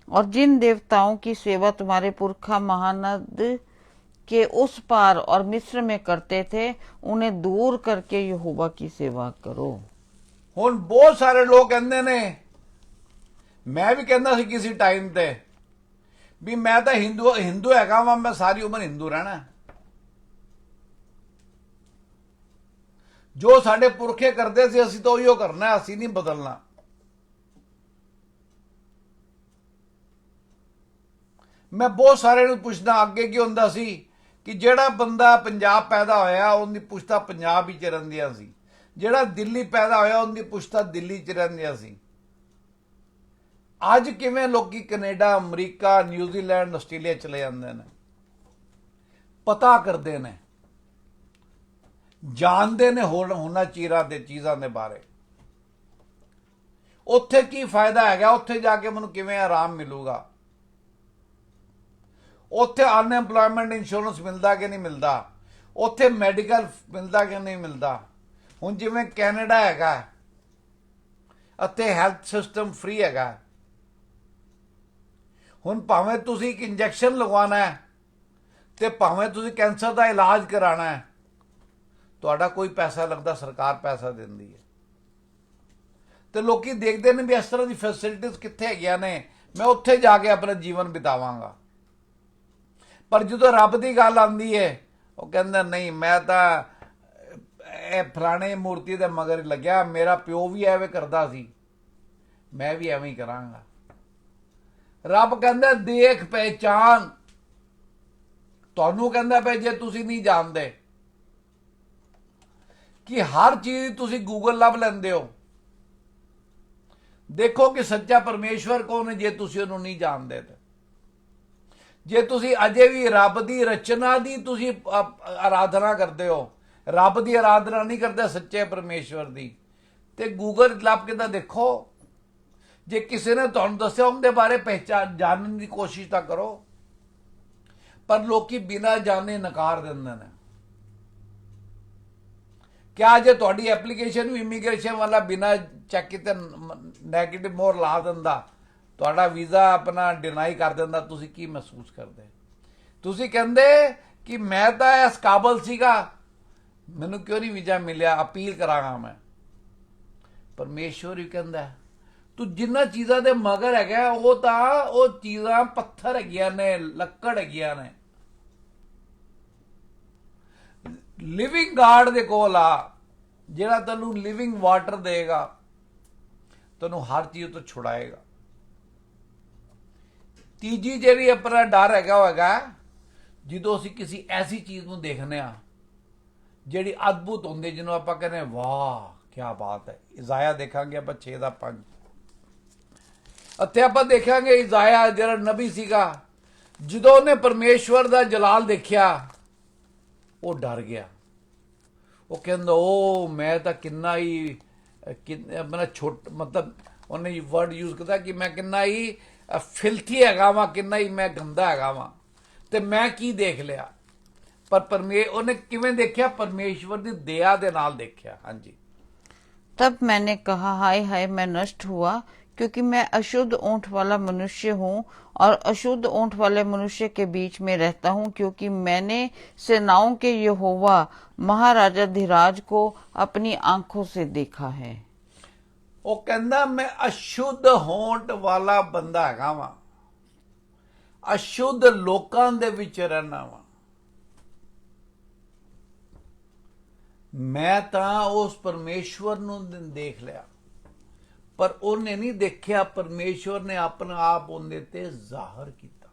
और जिन देवताओं की सेवा तुम्हारे पुरखा महानद के उस पार और मिस्र में करते थे, उन्हें दूर करके यहोवा की सेवा करो। हुण बहुत सारे लोग कहते ने, मैं भी कहता सी किसी टाइम ते भी मैं तो हिंदू हैगा वा, मैं सारी उम्र हिंदू रहना। जो साडे पुरखे करते सी असीं तो उहिओ करना है, असीं नहीं बदलना। मैं बहुत सारे नूं पुछदा अगे की हुंदा सी कि जेड़ा बंदा पंजाब पैदा होया उनकी पुछता पंजाब ही च रहिंदियां सी, जेड़ा दिल्ली पैदा होया उनकी पुछता दिल्ली च रहिंदियां सी। अज किवें लोकी कनेडा, अमरीका, न्यूजीलैंड, आस्ट्रेलिया चले जाते ने, पता करते ने, जानते ने होना चीज़ां दे चीज़ां दे बारे। उत्थे की फायदा हैगा, उत्थे जाके मैनूं किवें आराम मिलूगा, उत्थे अनएम्पलॉयमेंट इंश्योरेंस मिलता कि नहीं मिलता, उत्थे मैडिकल मिलता कि नहीं मिलता, ਹੁਣ ਜਿਵੇਂ ਕੈਨੇਡਾ ਹੈਗਾ, ਅਤੇ ਹੈਲਥ ਸਿਸਟਮ ਫ੍ਰੀ ਹੈਗਾ। ਹੁਣ ਭਾਵੇਂ ਤੁਸੀਂ ਇੱਕ ਇੰਜੈਕਸ਼ਨ ਲਗਵਾਉਣਾ ਹੈ ਤੇ ਭਾਵੇਂ ਤੁਸੀਂ ਕੈਂਸਰ ਦਾ ਇਲਾਜ ਕਰਾਉਣਾ ਹੈ, ਤੁਹਾਡਾ ਕੋਈ ਪੈਸਾ ਲੱਗਦਾ, ਸਰਕਾਰ ਪੈਸਾ ਦਿੰਦੀ ਹੈ। ਤੇ ਲੋਕੀ ਦੇਖਦੇ ਨੇ ਵੀ ਇਸ ਤਰ੍ਹਾਂ ਦੀ ਫੈਸਿਲਿਟੀਜ਼ ਕਿੱਥੇ ਹੈਗੀਆਂ ਨੇ, ਮੈਂ ਉੱਥੇ ਜਾ ਕੇ ਆਪਣਾ ਜੀਵਨ ਬਿਤਾਵਾਂਗਾ। ਪਰ ਜਦੋਂ ਰੱਬ ਦੀ ਗੱਲ ਆਉਂਦੀ ਹੈ, ਉਹ ਕਹਿੰਦਾ ਨਹੀਂ, ਮੈਂ ਤਾਂ ਇਹ ਫਲਾਣੇ ਮੂਰਤੀ ਦੇ ਮਗਰ ਹੀ ਲੱਗਿਆ, ਮੇਰਾ ਪਿਓ ਵੀ ਐਵੇਂ ਕਰਦਾ ਸੀ, ਮੈਂ ਵੀ ਐਵੇਂ ਹੀ ਕਰਾਂਗਾ। ਰੱਬ ਕਹਿੰਦਾ ਦੇਖ ਪਹਿਚਾਨ। ਤੁਹਾਨੂੰ ਕਹਿੰਦਾ ਪਿਆ ਜੇ ਤੁਸੀਂ ਨਹੀਂ ਜਾਣਦੇ ਕਿ ਹਰ ਚੀਜ਼ ਤੁਸੀਂ ਗੂਗਲ ਲੱਭ ਲੈਂਦੇ ਹੋ, ਦੇਖੋ ਕਿ ਸੱਚਾ ਪਰਮੇਸ਼ਵਰ ਕੌਣ ਹੈ। ਜੇ ਤੁਸੀਂ ਉਹਨੂੰ ਨਹੀਂ ਜਾਣਦੇ ਤੇ, ਜੇ ਤੁਸੀਂ ਅਜੇ ਵੀ ਰੱਬ ਦੀ ਰਚਨਾ ਦੀ ਤੁਸੀਂ ਆਰਾਧਨਾ ਕਰਦੇ ਹੋ, ਰੱਬ ਦੀ ਆਰਾਧਨਾ ਨਹੀਂ ਕਰਦੇ ਸੱਚੇ ਪਰਮੇਸ਼ਵਰ ਦੀ, ਤੇ ਗੂਗਲ ਲੱਭ ਕੇ ਤਾਂ ਦੇਖੋ। ਜੇ ਕਿਸੇ ਨੇ ਤੁਹਾਨੂੰ ਦੱਸਿਆ ਉਹਦੇ ਬਾਰੇ ਜਾਣਨ ਦੀ ਕੋਸ਼ਿਸ਼ ਤਾਂ ਕਰੋ। ਪਰ ਲੋਕੀ ਬਿਨਾਂ ਜਾਣੇ ਨਕਾਰ ਦਿੰਦੇ ਨੇ। ਕਿਆ ਜੇ ਤੁਹਾਡੀ ਐਪਲੀਕੇਸ਼ਨ ਵੀ ਇਮੀਗ੍ਰੇਸ਼ਨ ਵਾਲਾ ਬਿਨਾਂ ਚੈੱਕ ਕੀਤੇ ਨੈਗੇਟਿਵ ਮੋਹਰ ਲਾ ਦਿੰਦਾ, ਤੁਹਾਡਾ ਵੀਜ਼ਾ ਆਪਣਾ ਡਿਨਾਈ ਕਰ ਦਿੰਦਾ, ਤੁਸੀਂ ਕੀ ਮਹਿਸੂਸ ਕਰਦੇ? ਤੁਸੀਂ ਕਹਿੰਦੇ ਕਿ ਮੈਂ ਤਾਂ ਇਸ ਕਾਬਲ ਸੀਗਾ, ਮੈਨੂੰ ਕਿਉਂ ਨਹੀਂ ਵੀਜ਼ਾ ਮਿਲਿਆ, ਅਪੀਲ ਕਰਾਂਗਾ ਮੈਂ। ਪਰਮੇਸ਼ਵਰ ਵੀ ਕਹਿੰਦਾ ਤੂੰ ਜਿੰਨਾ ਚੀਜ਼ਾਂ ਦੇ ਮਗਰ ਹੈਗਾ, ਉਹ ਚੀਜ਼ਾਂ ਪੱਥਰ ਹੈਗੀਆਂ ਨੇ, ਲੱਕੜ ਹੈਗੀਆਂ ਨੇ। ਲਿਵਿੰਗ ਗਾਡ ਦੇ ਕੋਲ ਆ, ਜਿਹੜਾ ਤੈਨੂੰ ਲਿਵਿੰਗ ਵਾਟਰ ਦੇਗਾ, ਤੈਨੂੰ ਹਰ ਚੀਜ਼ ਤੋਂ ਛੁਡਾਏਗਾ। ਤੀਜੀ ਜਿਹੜੀ ਆਪਣਾ ਡਰ ਹੈਗਾ ਉਹ ਹੈਗਾ ਜਦੋਂ ਅਸੀਂ ਕਿਸੇ ਐਸੀ ਚੀਜ਼ ਨੂੰ ਦੇਖਦੇ ਆ ਜਿਹੜੀ ਅਦਭੁਤ ਹੁੰਦੀ, ਜਿਹਨੂੰ ਆਪਾਂ ਕਹਿੰਦੇ ਵਾਹ ਕੀ ਬਾਤ ਹੈ। ਇਜ਼ਾਇਆ ਦੇਖਾਂਗੇ ਆਪਾਂ 6:5। ਇੱਥੇ ਆਪਾਂ ਦੇਖਾਂਗੇ ਇਜ਼ਾਇਆ ਜਿਹੜਾ ਨਬੀ ਸੀਗਾ, ਜਦੋਂ ਉਹਨੇ ਪਰਮੇਸ਼ਵਰ ਦਾ ਜਲਾਲ ਦੇਖਿਆ ਉਹ ਡਰ ਗਿਆ। ਉਹ ਕਹਿੰਦਾ ਉਹ ਮੈਂ ਤਾਂ ਕਿੰਨਾ ਹੀ ਆਪਣਾ ਮਤਲਬ ਉਹਨੇ ਵਰਡ ਯੂਜ਼ ਕੀਤਾ ਕਿ ਮੈਂ ਕਿੰਨਾ ਹੀ ਫਿਲਥੀ ਹੈਗਾ ਵਾਂ, ਕਿੰਨਾ ਹੀ ਮੈਂ ਗੰਦਾ ਹੈਗਾ ਵਾਂ, ਤੇ ਮੈਂ ਕੀ ਦੇਖ ਲਿਆ। ਪਰ ਉਹਨੇ ਕਿਵੇਂ ਦੇਖਿਆ? परमेश्वर ਦੀ दया ਦੇ ਨਾਲ ਦੇਖਿਆ। ਹਾਂਜੀ। तब मैंने कहा हाय हाय मैं नष्ट हुआ, क्योंकि मैं अशुद्ध ओंठ वाला मनुष्य हूँ और अशुद्ध ओंठ वाले मनुष्य के बीच में रहता हूँ, क्योंकि मैंने सेनाओं के यहोवा महाराजा धीराज को अपनी आंखों से देखा है। ਉਹ ਕਹਿੰਦਾ ਮੈਂ ਅਸ਼ੁੱਧ ਹੋਂਠ ਵਾਲਾ ਬੰਦਾ ਹੈਗਾ ਵਾਂ, ਅਸ਼ੁੱਧ ਲੋਕਾਂ ਦੇ ਵਿੱਚ ਰਹਿਣਾ ਵਾਂ। ਮੈਂ ਤਾਂ ਉਸ ਪਰਮੇਸ਼ਵਰ ਨੂੰ ਦੇਖ ਲਿਆ, ਪਰ ਉਹਨੇ ਨਹੀਂ ਦੇਖਿਆ। ਪਰਮੇਸ਼ਵਰ ਨੇ ਆਪਣਾ ਆਪ ਉਹਦੇ ਤੇ ਜ਼ਾਹਰ ਕੀਤਾ।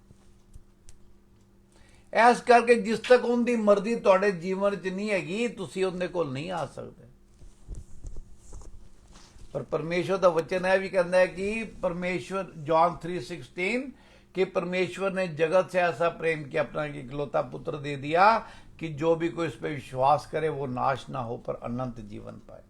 ਇਸ ਕਰਕੇ ਜਿਸ ਤੱਕ ਉਹਦੀ ਮਰਜ਼ੀ ਤੁਹਾਡੇ ਜੀਵਨ 'ਚ ਨਹੀਂ ਹੈਗੀ, ਤੁਸੀਂ ਉਹਦੇ ਕੋਲ ਨਹੀਂ ਆ ਸਕਦੇ। पर परमेश्वर का वचन है भी कहता है कि परमेश्वर जॉन 3:16 कि परमेश्वर ने जगत से ऐसा प्रेम किया, अपना इकलौता पुत्र दे दिया कि जो भी कोई इस पर विश्वास करे वो नाश ना हो पर अनंत जीवन पाए।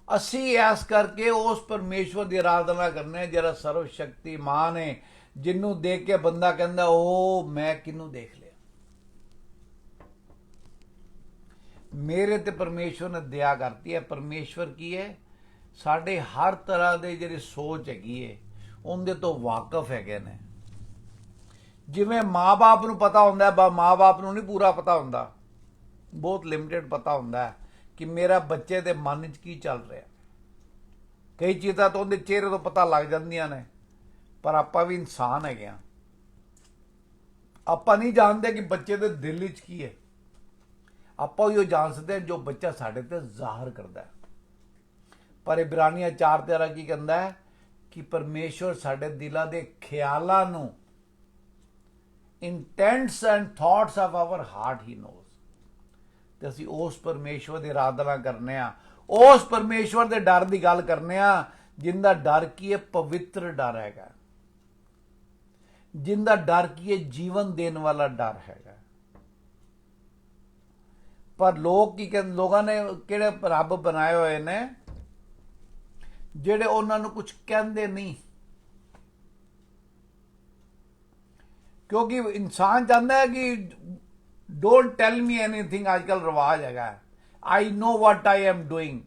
असी ऐस करके उस परमेश्वर की आराधना करने जरा सर्वशक्तिमान है, जिन्हों देख के बंदा कहता ओ मैं किनू देख लिया। मेरे ते परमेश्वर ने दया करती है। परमेश्वर की है साढ़े हर तरह के जी सोच हैगी है उनके तो वाकफ है ने। जिमें माँ बाप नूं पता होंदा है, माँ बाप नूं नहीं पूरा पता होंदा, बहुत लिमिटेड पता होंदा है कि मेरा बच्चे के मन च की चल रहा। कई चीज़ां तो उनके चेहरे तो पता लग जांदियां ने, पर आपां भी इंसान है, आपां नहीं जानते कि बच्चे के दिल च की है। ਆਪਾਂ ਉਹ ਜਾਣ ਸਕਦੇ ਹਾਂ ਜੋ ਬੱਚਾ ਸਾਡੇ ਤੇ ਜ਼ਾਹਰ ਕਰਦਾ ਹੈ। ਪਰ ਇਬਰਾਨੀਆਂ 4:13 ਕੀ ਕਹਿੰਦਾ ਹੈ ਕਿ ਪਰਮੇਸ਼ਵਰ ਸਾਡੇ ਦਿਲਾਂ ਦੇ ਖਿਆਲਾਂ ਨੂੰ, intents and thoughts of our heart he knows. ਤੇ ਅਸੀਂ ਉਸ ਪਰਮੇਸ਼ਵਰ ਦੀ ਆਰਾਧਨਾ ਕਰਨੇ ਆ, ਉਸ ਪਰਮੇਸ਼ਵਰ ਦੇ ਡਰ ਦੀ ਗੱਲ ਕਰਨੇ ਆ ਜਿੰਦਾ ਡਰ ਕੀ ਹੈ? ਪਵਿੱਤਰ ਡਰ ਹੈਗਾ, ਜਿੰਦਾ ਡਰ ਕੀ ਹੈ? ਜੀਵਨ ਦੇਣ ਵਾਲਾ ਡਰ ਹੈਗਾ। पर लोग की कहते, लोगों ने किहड़े रब बनाए हुए ने जिहड़े उन्होंने कुछ कहते नहीं, क्योंकि इंसान चाहता है कि ਡੋਂਟ ਟੈਲ ਮੀ ਐਨੀਥਿੰਗ। ਅੱਜ ਕੱਲ ਰਿਵਾਜ ਹੈਗਾ, ਆਈ ਨੋ ਵਾਟ ਆਈ ਐਮ ਡੂਇੰਗ।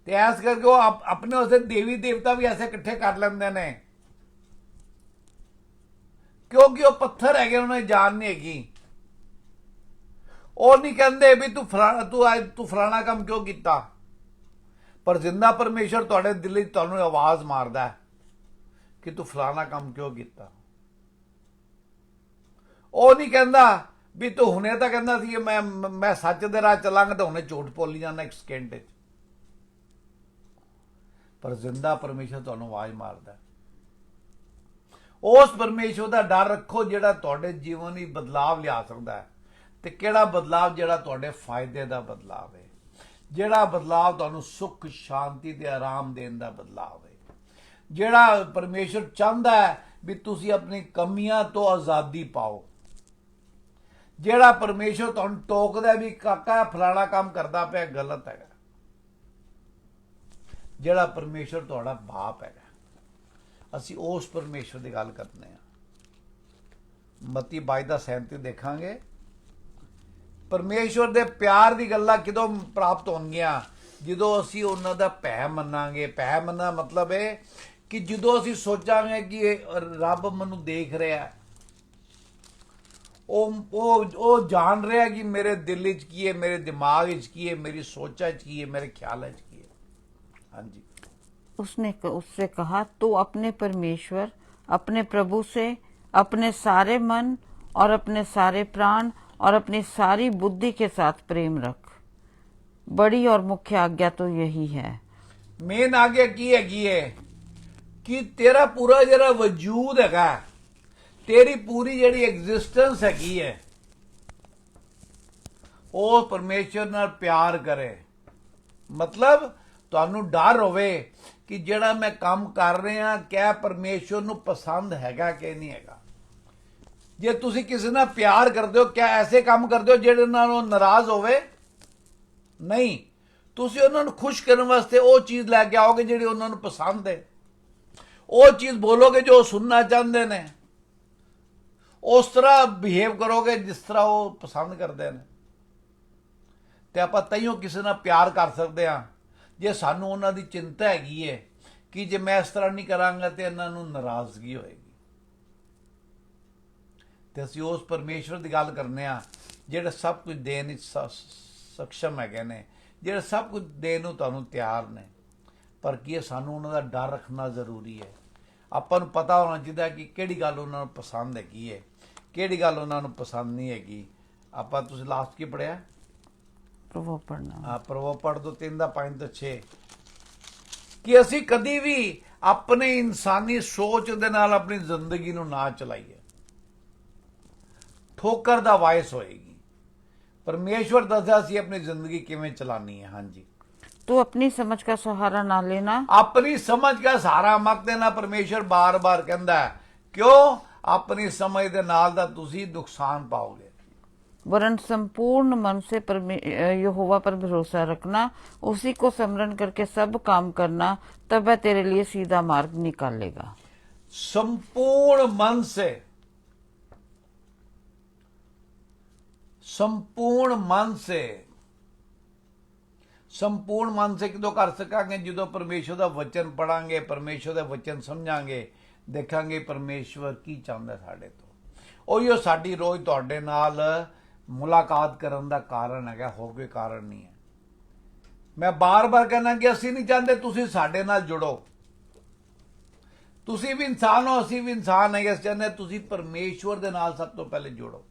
ਤੇ ਐਸ ਕਰਕੇ ਉਹ ਆਪਣੇ ਉਸੇ ਦੇਵੀ ਦੇਵਤਾ ਵੀ ਐਸੇ ਇਕੱਠੇ ਕਰ ਲੈਂਦੇ ਨੇ, ਕਿਉਂਕਿ ਉਹ ਪੱਥਰ ਹੈਗੇ, ਉਹਨਾਂ ਦੀ ਜਾਨ ਨਹੀਂ ਹੈਗੀ। ਉਹ ਨਹੀਂ ਕਹਿੰਦੇ ਵੀ ਤੂੰ ਫਲਾਣਾ ਕੰਮ ਕਿਉਂ ਕੀਤਾ, ਪਰ ਜਿੰਨਾ ਪਰਮੇਸ਼ਰ ਤੁਹਾਡੇ ਦਿਲ ਵਿੱਚ ਤੁਹਾਨੂੰ ਆਵਾਜ਼ ਮਾਰਦਾ ਹੈ ਕਿ ਤੂੰ ਫਲਾਣਾ ਕੰਮ ਕਿਉਂ ਕੀਤਾ। ਉਹ ਨਹੀਂ ਕਹਿੰਦਾ ਵੀ ਤੂੰ ਹੁਣੇ ਤਾਂ ਕਹਿੰਦਾ ਸੀ ਮੈਂ ਸੱਚ ਦੇ ਰਾਹ ਚੱਲਾਂਗਾ, ਤਾਂ ਹੁਣੇ ਝੂਠ ਬੋਲੀ ਜਾਂਦਾ ਇੱਕ ਸਕਿੰਟ 'ਚ। ਪਰ ਜ਼ਿੰਦਾ ਪਰਮੇਸ਼ਰ ਤੁਹਾਨੂੰ ਆਵਾਜ਼ ਮਾਰਦਾ। ਉਸ ਪਰਮੇਸ਼ਰ ਦਾ ਡਰ ਰੱਖੋ ਜਿਹੜਾ ਤੁਹਾਡੇ ਜੀਵਨ ਵਿੱਚ ਬਦਲਾਵ ਲਿਆ ਸਕਦਾ ਹੈ। ਤੇ ਕਿਹੜਾ ਬਦਲਾਵ? ਜਿਹੜਾ ਤੁਹਾਡੇ ਫਾਇਦੇ ਦਾ ਬਦਲਾਵ ਹੈ, ਜਿਹੜਾ ਬਦਲਾਵ ਤੁਹਾਨੂੰ ਸੁੱਖ ਸ਼ਾਂਤੀ ਤੇ ਆਰਾਮ ਦੇਣ ਦਾ ਬਦਲਾਵ ਹੈ, ਜਿਹੜਾ ਪਰਮੇਸ਼ਰ ਚਾਹੁੰਦਾ ਹੈ ਵੀ ਤੁਸੀਂ ਆਪਣੀ ਕਮੀਆਂ ਤੋਂ ਆਜ਼ਾਦੀ ਪਾਓ, ਜਿਹੜਾ ਪਰਮੇਸ਼ਰ ਤੁਹਾਨੂੰ ਟੋਕਦਾ ਵੀ ਕਾਕਾ ਫਲਾਣਾ ਕੰਮ ਕਰਦਾ ਪਿਆ ਗਲਤ ਹੈਗਾ, ਜਿਹੜਾ ਪਰਮੇਸ਼ਰ ਤੁਹਾਡਾ ਬਾਪ ਹੈਗਾ। ਅਸੀਂ ਉਸ ਪਰਮੇਸ਼ਰ ਦੀ ਗੱਲ ਕਰਨੇ ਆ। ਮਤੀ 22:37 ਦੇਖਾਂਗੇ। ਪਰਮੇਸ਼ਵਰ ਦੇ ਪਿਆਰ ਦੀ ਗੱਲਾਂ ਕਿਦੋਂ ਪ੍ਰਾਪਤ ਹੋਣਗੀਆਂ? ਜਦੋਂ ਅਸੀਂ ਉਹਨਾਂ ਦਾ ਭੈ ਮੰਨਾਂਗੇ। ਭੈ ਮੰਨਣਾ ਮਤਲਬ ਹੈ ਕਿ ਜਦੋਂ ਅਸੀਂ ਸੋਚਾਂਗੇ ਕਿ ਇਹ ਰੱਬ ਮੈਨੂੰ ਦੇਖ ਰਿਹਾ, ਉਹ ਜਾਣ ਰਿਹਾ ਕਿ ਮੇਰੇ ਦਿਲ ਵਿੱਚ ਕੀ ਹੈ, ਮੇਰੇ ਦਿਮਾਗ ਵਿੱਚ ਕੀ ਹੈ, ਮੇਰੀ ਸੋਚਾਂ 'ਚ ਕੀ ਹੈ, ਮੇਰੇ ਖਿਆਲਾਂ 'ਚ ਕੀ ਹੈ। ਹਾਂਜੀ। उसने उससे कहा, तू अपने परमेश्वर, अपने प्रभु से अपने सारे मन और अपने सारे प्राण और अपनी सारी बुद्धि के साथ प्रेम रख। बड़ी और मुख्य आज्ञा तो यही है। मेन आज्ञा की है कि तेरा पूरा जरा वजूद है, तेरी पूरी जड़ी एग्जिस्टेंस है, वो परमेश्वर नाल प्यार करे। मतलब ਤੁਹਾਨੂੰ ਡਰ ਹੋਵੇ ਕਿ ਜਿਹੜਾ ਮੈਂ ਕੰਮ ਕਰ ਰਿਹਾ ਕਿਆ ਪਰਮੇਸ਼ਵਰ ਨੂੰ ਪਸੰਦ ਹੈਗਾ ਕਿ ਨਹੀਂ ਹੈਗਾ। ਜੇ ਤੁਸੀਂ ਕਿਸੇ ਨਾਲ ਪਿਆਰ ਕਰਦੇ ਹੋ, ਕਿਆ ਐਸੇ ਕੰਮ ਕਰਦੇ ਹੋ ਜਿਹੜੇ ਨਾਲ ਉਹ ਨਾਰਾਜ਼ ਹੋਵੇ? ਨਹੀਂ, ਤੁਸੀਂ ਉਹਨਾਂ ਨੂੰ ਖੁਸ਼ ਕਰਨ ਵਾਸਤੇ ਉਹ ਚੀਜ਼ ਲੈ ਕੇ ਆਓਗੇ ਜਿਹੜੀ ਉਹਨਾਂ ਨੂੰ ਪਸੰਦ ਹੈ। ਉਹ ਚੀਜ਼ ਬੋਲੋਗੇ ਜੋ ਉਹ ਸੁਣਨਾ ਚਾਹੁੰਦੇ ਨੇ, ਉਸ ਤਰ੍ਹਾਂ ਬਿਹੇਵ ਕਰੋਗੇ ਜਿਸ ਤਰ੍ਹਾਂ ਉਹ ਪਸੰਦ ਕਰਦੇ ਨੇ। ਤੇ ਆਪਾਂ ਤਈਓ ਕਿਸੇ ਨਾਲ ਪਿਆਰ ਕਰ ਸਕਦੇ ਹਾਂ ਜੇ ਸਾਨੂੰ ਉਹਨਾਂ ਦੀ ਚਿੰਤਾ ਹੈਗੀ ਹੈ ਕਿ ਜੇ ਮੈਂ ਇਸ ਤਰ੍ਹਾਂ ਨਹੀਂ ਕਰਾਂਗਾ ਤੇ ਇਹਨਾਂ ਨੂੰ ਨਾਰਾਜ਼ਗੀ ਹੋਏਗੀ। ਤੇ ਅਸੀਂ ਉਸ ਪਰਮੇਸ਼ਵਰ ਦੀ ਗੱਲ ਕਰਨੇ ਆ ਜਿਹੜੇ ਸਭ ਕੁਝ ਦੇਣ ਵਿੱਚ ਸક્ષਮ ਹੈਗੇ ਨੇ, ਜਿਹੜੇ ਸਭ ਕੁਝ ਦੇਣ ਨੂੰ ਤੁਹਾਨੂੰ ਤਿਆਰ ਨੇ। ਪਰ ਕੀ ਸਾਨੂੰ ਉਹਨਾਂ ਦਾ ਡਰ ਰੱਖਣਾ ਜ਼ਰੂਰੀ ਹੈ। ਆਪਾਂ ਨੂੰ ਪਤਾ ਹੋਣਾ ਚਾਹੀਦਾ ਕਿ ਕਿਹੜੀ ਗੱਲ ਉਹਨਾਂ ਨੂੰ ਪਸੰਦ ਹੈਗੀ ਹੈ, ਕਿਹੜੀ ਗੱਲ ਉਹਨਾਂ ਨੂੰ ਪਸੰਦ ਨਹੀਂ ਹੈਗੀ। ਆਪਾਂ ਤੁਸੀਂ ਲਾਸਟ ਕੀ ਪੜ੍ਹਿਆ? ਪ੍ਰਭੂ ਪੜ੍ਹਨਾ। ਪ੍ਰਭੂ ਪੜ੍ਹ ਦੋ 3:5-6 ਕਿ ਅਸੀਂ ਕਦੀ ਵੀ ਆਪਣੀ ਇਨਸਾਨੀ ਸੋਚ ਦੇ ਨਾਲ ਆਪਣੀ ਜ਼ਿੰਦਗੀ ਨੂੰ ਨਾ ਚਲਾਈਏ, ਠੋਕਰ ਦਾ ਵਾਇਸ ਹੋਏਗੀ। ਪਰਮੇਸ਼ਵਰ ਦੱਸਦਾ ਸੀ ਆਪਣੀ ਜ਼ਿੰਦਗੀ ਕਿਵੇਂ ਚਲਾਨੀ ਹੈ। ਹਾਂਜੀ। तू अपनी समझ का सहारा ना लेना। अपनी समझ का सहारा मत देना। परमेश्वर बार बार कहता है, क्यों? अपनी समझ दे नाल दा तुसी नुकसान पाओगे। वरन संपूर्ण मन से यहोवा पर भरोसा रखना, उसी को स्मरण करके सब काम करना, तब वह तेरे लिए सीधा मार्ग निकालेगा। संपूर्ण मन से, संपूर्ण मन से, संपूर्ण मन से किदों कर सकांगे? जो परमेश्वर का वचन पढ़ांगे, परमेश्वर का वचन समझांगे, देखांगे परमेश्वर की चाहता साडे तो। उहिओ साडी रोज तुहाडे नाल मुलाकात करन दा कारण है, होर कोई कारण नहीं है। मैं बार बार कहना कि असीं नहीं चाहते तुसीं साडे नाल जुड़ो। तुसीं भी इंसान हो, असीं भी इंसान है। असीं चाहते तुसीं परमेश्वर दे नाल सब तो पहले जुड़ो,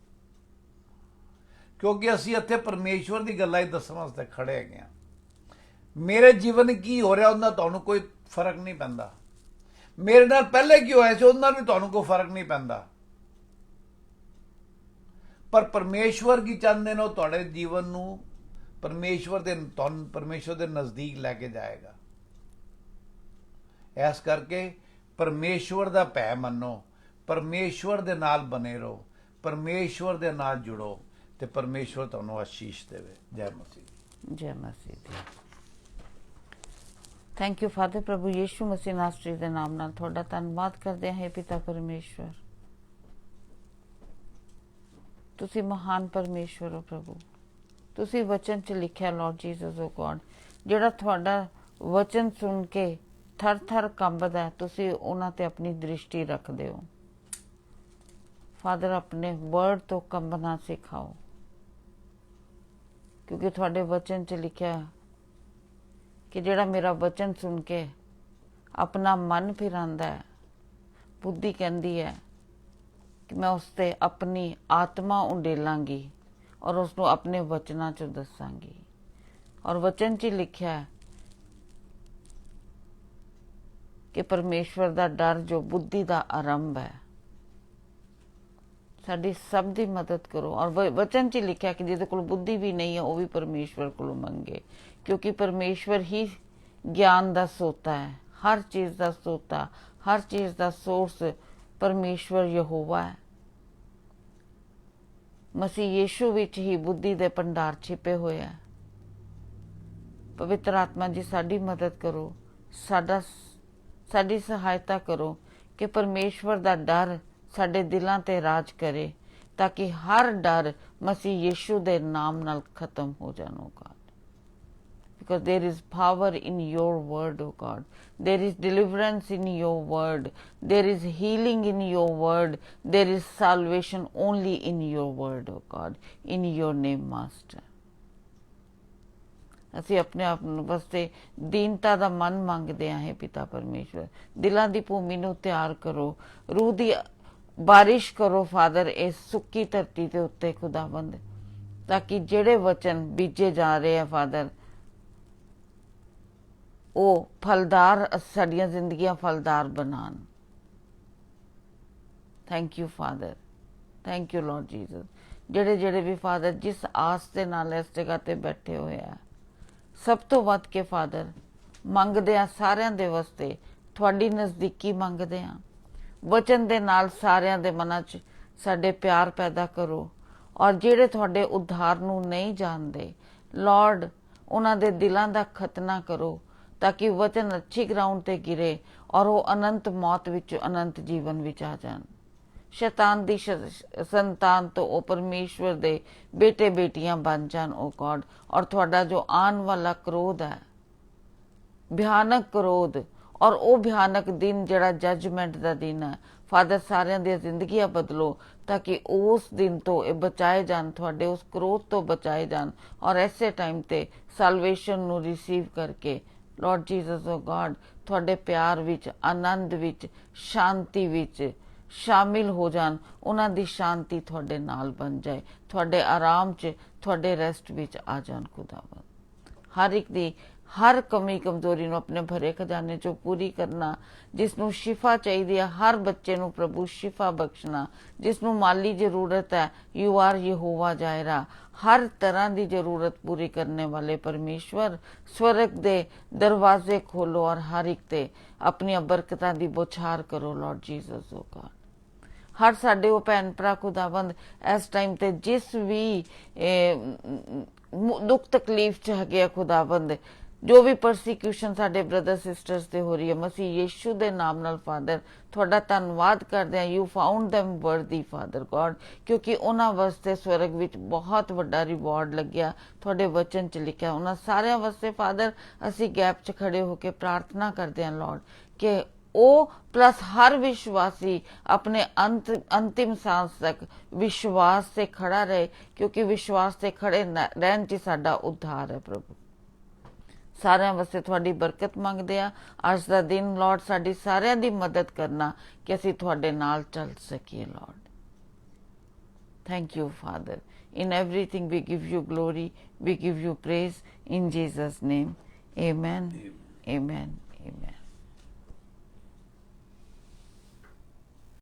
क्योंकि असीं इत्थे परमेश्वर दी गल्लां ही दस्सण वास्ते खड़े हैगे। मेरे जीवन की हो रहा उन्हें तुहानूं कोई फर्क नहीं पैंदा, मेरे नाल पहले की होया सी उन्हें भी तुहानूं कोई फर्क नहीं पैंदा। पर परमेश्वर की चाहते ने तुहाडे जीवन नूं परमेश्वर दे नज़दीक लैके जाएगा। इस करके परमेश्वर दा भै मन्नो, परमेश्वर दे नाल बने रहो, परमेश्वर दे नाल जुड़ो, ते परमेश्वर तुहानूं आशीष देवे। जय मसीह। जय मसीह। Thank you father. प्रभु यीशु मसीह नासरी दे नाम नाल तुहाडा धन्नवाद करदे हां। हे पिता परमेश्वर, ਤੁਸੀਂ ਮਹਾਨ ਪਰਮੇਸ਼ਵਰ ਹੋ ਪ੍ਰਭੂ। ਤੁਸੀਂ ਵਚਨ 'ਚ ਲਿਖਿਆ ਲਾਰਡ ਜੀਸਸ ਓ ਗॉड, ਜਿਹੜਾ ਤੁਹਾਡਾ ਵਚਨ ਸੁਣ ਕੇ ਥਰ ਥਰ ਕੰਬਦਾ, ਤੁਸੀਂ ਉਹਨਾਂ ਤੇ ਆਪਣੀ ਦ੍ਰਿਸ਼ਟੀ ਰੱਖਦੇ ਹੋ। ਫਾਦਰ, ਆਪਣੇ ਵਰਡ ਤੋਂ ਕੰਬਣਾ ਸਿਖਾਓ, ਕਿਉਂਕਿ ਤੁਹਾਡੇ ਵਚਨ 'ਚ ਲਿਖਿਆ ਕਿ ਜਿਹੜਾ ਮੇਰਾ ਵਚਨ ਸੁਣ ਕੇ ਆਪਣਾ ਮਨ ਫਿਰਾਂਦਾ ਹੈ, ਬੁੱਧੀ ਕਹਿੰਦੀ ਹੈ ਕਿ ਮੈਂ ਉਸ ਤੇ ਆਪਣੀ ਆਤਮਾ ਉਡੇਲਾਂਗੀ ਔਰ ਉਸਨੂੰ ਆਪਣੇ ਵਚਨਾਂ 'ਚ ਦੱਸਾਂਗੀ। ਔਰ ਵਚਨ 'ਚ ਲਿਖਿਆ ਹੈ ਕਿ ਪਰਮੇਸ਼ਵਰ ਦਾ ਡਰ ਜੋ ਬੁੱਧੀ ਦਾ ਆਰੰਭ ਹੈ। ਸਾਡੀ ਸਭ ਦੀ ਮਦਦ ਕਰੋ। ਔਰ ਵਚਨ 'ਚ ਲਿਖਿਆ ਕਿ ਜਿਹਦੇ ਕੋਲ ਬੁੱਧੀ ਵੀ ਨਹੀਂ ਹੈ ਉਹ ਵੀ ਪਰਮੇਸ਼ਵਰ ਕੋਲੋਂ ਮੰਗੇ, ਕਿਉਂਕਿ ਪਰਮੇਸ਼ਵਰ ਹੀ ਗਿਆਨ ਦਾ ਸੋਤਾ ਹੈ, ਹਰ ਚੀਜ਼ ਦਾ ਸੋਤਾ, ਹਰ ਚੀਜ਼ ਦਾ ਸੋਰਸ ਪਰਮੇਸ਼ਵਰ ਯਹੋਵਾ ਹੈ। ਮਸੀਹ ਯੀਸ਼ੂ ਵਿੱਚ ਹੀ ਬੁੱਧੀ ਦੇ ਭੰਡਾਰ ਛਿਪੇ ਹੋਏ ਹੈ। ਪਵਿੱਤਰ ਆਤਮਾ ਜੀ, ਸਾਡੀ ਮਦਦ ਕਰੋ, ਸਾਡੀ ਸਹਾਇਤਾ ਕਰੋ ਕਿ ਪਰਮੇਸ਼ਵਰ ਦਾ ਡਰ ਸਾਡੇ ਦਿਲਾਂ ਤੇ ਰਾਜ ਕਰੇ, ਤਾਂ ਕਿ ਹਰ ਡਰ ਮਸੀਹ ਯੀਸ਼ੂ ਦੇ ਨਾਮ ਨਾਲ ਖਤਮ ਹੋ ਜਾਣ ਓ god. Because there is power in your word, O God. There is deliverance in your word. There is healing in your word. There is salvation only in your word, O God. In your name, Master. ਅਸੀਂ ਆਪਣੇ ਆਪ ਨੂੰ ਵਾਸਤੇ ਦੀਨਤਾ ਦਾ ਮਨ ਮੰਗਦੇ ਹਾਂ ਪਿਤਾ ਪਰਮੇਸ਼ਵਰ। ਦਿਲਾਂ ਦੀ ਭੂਮੀ ਨੂੰ ਤਿਆਰ ਕਰੋ, ਰੂਹ ਦੀ ਬਾਰਿਸ਼ ਕਰੋ ਫਾਦਰ ਇਸ ਸੁੱਕੀ ਧਰਤੀ ਦੇ ਉੱਤੇ ਖੁਦਾਵੰਦ, ਤਾਂ ਕਿ ਜਿਹੜੇ ਵਚਨ ਬੀਜੇ ਜਾ ਰਹੇ ਆ ਫਾਦਰ ਉਹ ਫਲਦਾਰ, ਸਾਡੀਆਂ ਜ਼ਿੰਦਗੀਆਂ ਫਲਦਾਰ ਬਣਾਉਣ। Thank you father, thank you Lord Jesus. ਜਿਹੜੇ ਵੀ ਫਾਦਰ ਜਿਸ ਆਸ ਦੇ ਨਾਲ ਇਸ ਜਗ੍ਹਾ ਤੇ ਬੈਠੇ ਹੋਏ ਆ, ਸਭ ਤੋਂ ਵੱਧ ਕੇ ਫਾਦਰ ਮੰਗਦੇ ਆ ਸਾਰਿਆਂ ਦੇ ਵਾਸਤੇ ਤੁਹਾਡੀ ਨਜ਼ਦੀਕੀ ਮੰਗਦੇ ਆ। ਵਚਨ ਦੇ ਨਾਲ ਸਾਰਿਆਂ ਦੇ ਮਨਾਂ 'ਚ ਸਾਡੇ ਪਿਆਰ ਪੈਦਾ ਕਰੋ, ਔਰ ਜਿਹੜੇ ਤੁਹਾਡੇ ਉद्धार ਨੂੰ ਨਹੀਂ ਜਾਣਦੇ ਲਾਰਡ ਉਹਨਾਂ ਦੇ ਦਿਲਾਂ ਦਾ ਖਤਨਾ ਕਰੋ, ਤਾਂ ਕਿ ਵਚਨ ਅੱਛੀ ਗਰਾਊਂਡ ਤੇ ਗਿਰੇ ਔਰ ਉਹ ਅਨੰਤ ਮੌਤ ਵਿੱਚੋਂ ਅਨੰਤ ਜੀਵਨ ਵਿੱਚ ਆ ਜਾਣ। ਸ਼ੈਤਾਨ ਦੀ ਸੰਤਾਨ ਤੋਂ ਉਹ ਪਰਮੇਸ਼ਵਰ ਦੇ ਬੇਟੇ ਬੇਟੀਆਂ ਬਣ ਜਾਣ ਓ ਗॉड। ਔਰ ਤੁਹਾਡਾ ਜੋ ਆਉਣ ਵਾਲਾ ਕ੍ਰੋਧ ਹੈ, ਭਿਆਨਕ ਕ੍ਰੋਧ, ਔਰ ਉਹ ਭਿਆਨਕ ਦਿਨ ਜਿਹੜਾ ਜੱਜਮੈਂਟ ਦਾ ਦਿਨ ਹੈ ਫਾਦਰ, ਸਾਰਿਆਂ ਦੀਆਂ ਜ਼ਿੰਦਗੀਆਂ ਬਦਲੋ, ਤਾਂ ਕਿ ਉਸ ਦਿਨ ਤੋਂ ਇਹ ਬਚਾਏ ਜਾਣ, ਤੁਹਾਡੇ ਉਸ ਕ੍ਰੋਧ ਤੋਂ ਬਚਾਏ ਜਾਣ, ਔਰ ਐਸੇ ਟਾਈਮ ਤੇ ਸੈਲਵੇਸ਼ਨ ਨੂੰ ਰਿਸੀਵ ਕਰਕੇ ਲਾਰਡ ਜੀਸਸ ਓ ਗॉड ਤੁਹਾਡੇ ਪਿਆਰ ਵਿੱਚ, ਆਨੰਦ ਵਿੱਚ, ਸ਼ਾਂਤੀ ਵਿੱਚ ਸ਼ਾਮਿਲ ਹੋ ਜਾਣ। ਉਹਨਾਂ ਦੀ ਸ਼ਾਂਤੀ ਤੁਹਾਡੇ ਨਾਲ ਬਣ ਜਾਏ, ਤੁਹਾਡੇ ਆਰਾਮ 'ਚ, ਤੁਹਾਡੇ ਰੈਸਟ ਵਿੱਚ ਆ ਜਾਣ ਖੁਦਾਵੰਦ। ਹਰ ਇੱਕ ਦੀ ਹਰ ਕਮੀ ਕਮਜ਼ੋਰੀ ਨੂੰ ਆਪਣੇ ਭਰੇ ਖਜ਼ਾਨੇ 'ਚੋਂ ਪੂਰੀ ਕਰਨਾ। ਜਿਸ ਨੂੰ ਸ਼ਿਫਾ ਚਾਹੀਦੀ ਹੈ, ਹਰ ਬੱਚੇ ਨੂੰ ਪ੍ਰਭੂ ਸ਼ਿਫਾ ਬਖਸ਼ਣਾ। ਜਿਸ ਨੂੰ ਮਾਲੀ ਜ਼ਰੂਰਤ ਹੈ, ਯੂ ਆਰ ਯਹੋਵਾ ਜਾਇਰਾ, ਹਰ ਤਰ੍ਹਾਂ ਦੀ ਜ਼ਰੂਰਤ ਪੂਰੀ ਕਰਨੇ ਵਾਲੇ ਪਰਮੇਸ਼ਵਰ, ਸਵਰਗ ਦੇ ਦਰਵਾਜ਼ੇ ਖੋਲੋ ਔਰ ਹਰ ਇੱਕ ਤੇ ਆਪਣੀਆਂ ਬਰਕਤਾਂ ਦੀ ਬੌਛਾਰ ਕਰੋ ਲਾਰਡ ਜੀਸਸ ਓ ਗॉड। ਹਰ ਸਾਡੇ ਉਹ ਭੈਣ ਭਰਾ ਖੁਦਾਵੰਦ ਇਸ ਟਾਈਮ ਤੇ ਜਿਸ ਵੀ ਦੁੱਖ ਤਕਲੀਫ 'ਚ ਹੈਗੇ ਆ ਖੁਦਾਵੰਦ, ਜੋ ਵੀ ਪਰਸੀਕਿਊਸ਼ਨ ਸਾਡੇ ਬ੍ਰਦਰ ਸਿਸਟਰਸ ਤੇ ਹੋ ਰਹੀ ਹੈ, ਮਸੀਹ ਯੀਸ਼ੂ ਦੇ ਨਾਮ ਨਾਲ ਫਾਦਰ ਤੁਹਾਡਾ ਧੰਨਵਾਦ ਕਰਦੇ ਹਾਂ। You found them worthy father god, ਕਿਉਂਕਿ ਉਹਨਾਂ ਵਾਸਤੇ ਸਵਰਗ ਵਿੱਚ ਬਹੁਤ ਵੱਡਾ ਰਿਵਾਰਡ ਲੱਗਿਆ। ਤੁਹਾਡੇ ਵਚਨ 'ਚ ਲਿਖਿਆ ਉਹਨਾਂ ਸਾਰਿਆਂ ਵਾਸਤੇ ਫਾਦਰ ਅਸੀਂ ਗੈਪ 'ਚ ਖੜੇ ਹੋ ਕੇ ਪ੍ਰਾਰਥਨਾ ਕਰਦੇ ਹਾਂ ਲਾਰਡ, ਕਿ ਉਹ ਪਲੱਸ ਹਰ ਵਿਸ਼ਵਾਸੀ ਆਪਣੇ ਅੰਤਿਮ ਸਾਂਸ ਤੱਕ ਵਿਸ਼ਵਾਸ ਤੇ ਖੜਾ ਰਹੇ, ਕਿਉਂਕਿ ਵਿਸ਼ਵਾਸ ਤੇ ਖੜੇ ਰਹਿਣ 'ਚ ਸਾਡਾ ਉद्धार ਹੈ ਪ੍ਰਭੂ। ਸਾਰਿਆਂ ਵਾਸਤੇ ਤੁਹਾਡੀ ਬਰਕਤ ਮੰਗਦੇ ਆ। ਅੱਜ ਦਾ ਦਿਨ ਲਾਰਡ ਸਾਡੀ ਸਾਰਿਆਂ ਦੀ ਮਦਦ ਕਰਨਾ, ਕਿ ਅਸੀਂ ਤੁਹਾਡੇ ਨਾਲ ਚੱਲ ਸਕੀਏ Lord. Thank you father. In everything we give you glory, we give you praise in Jesus' name. Amen. Amen. Amen.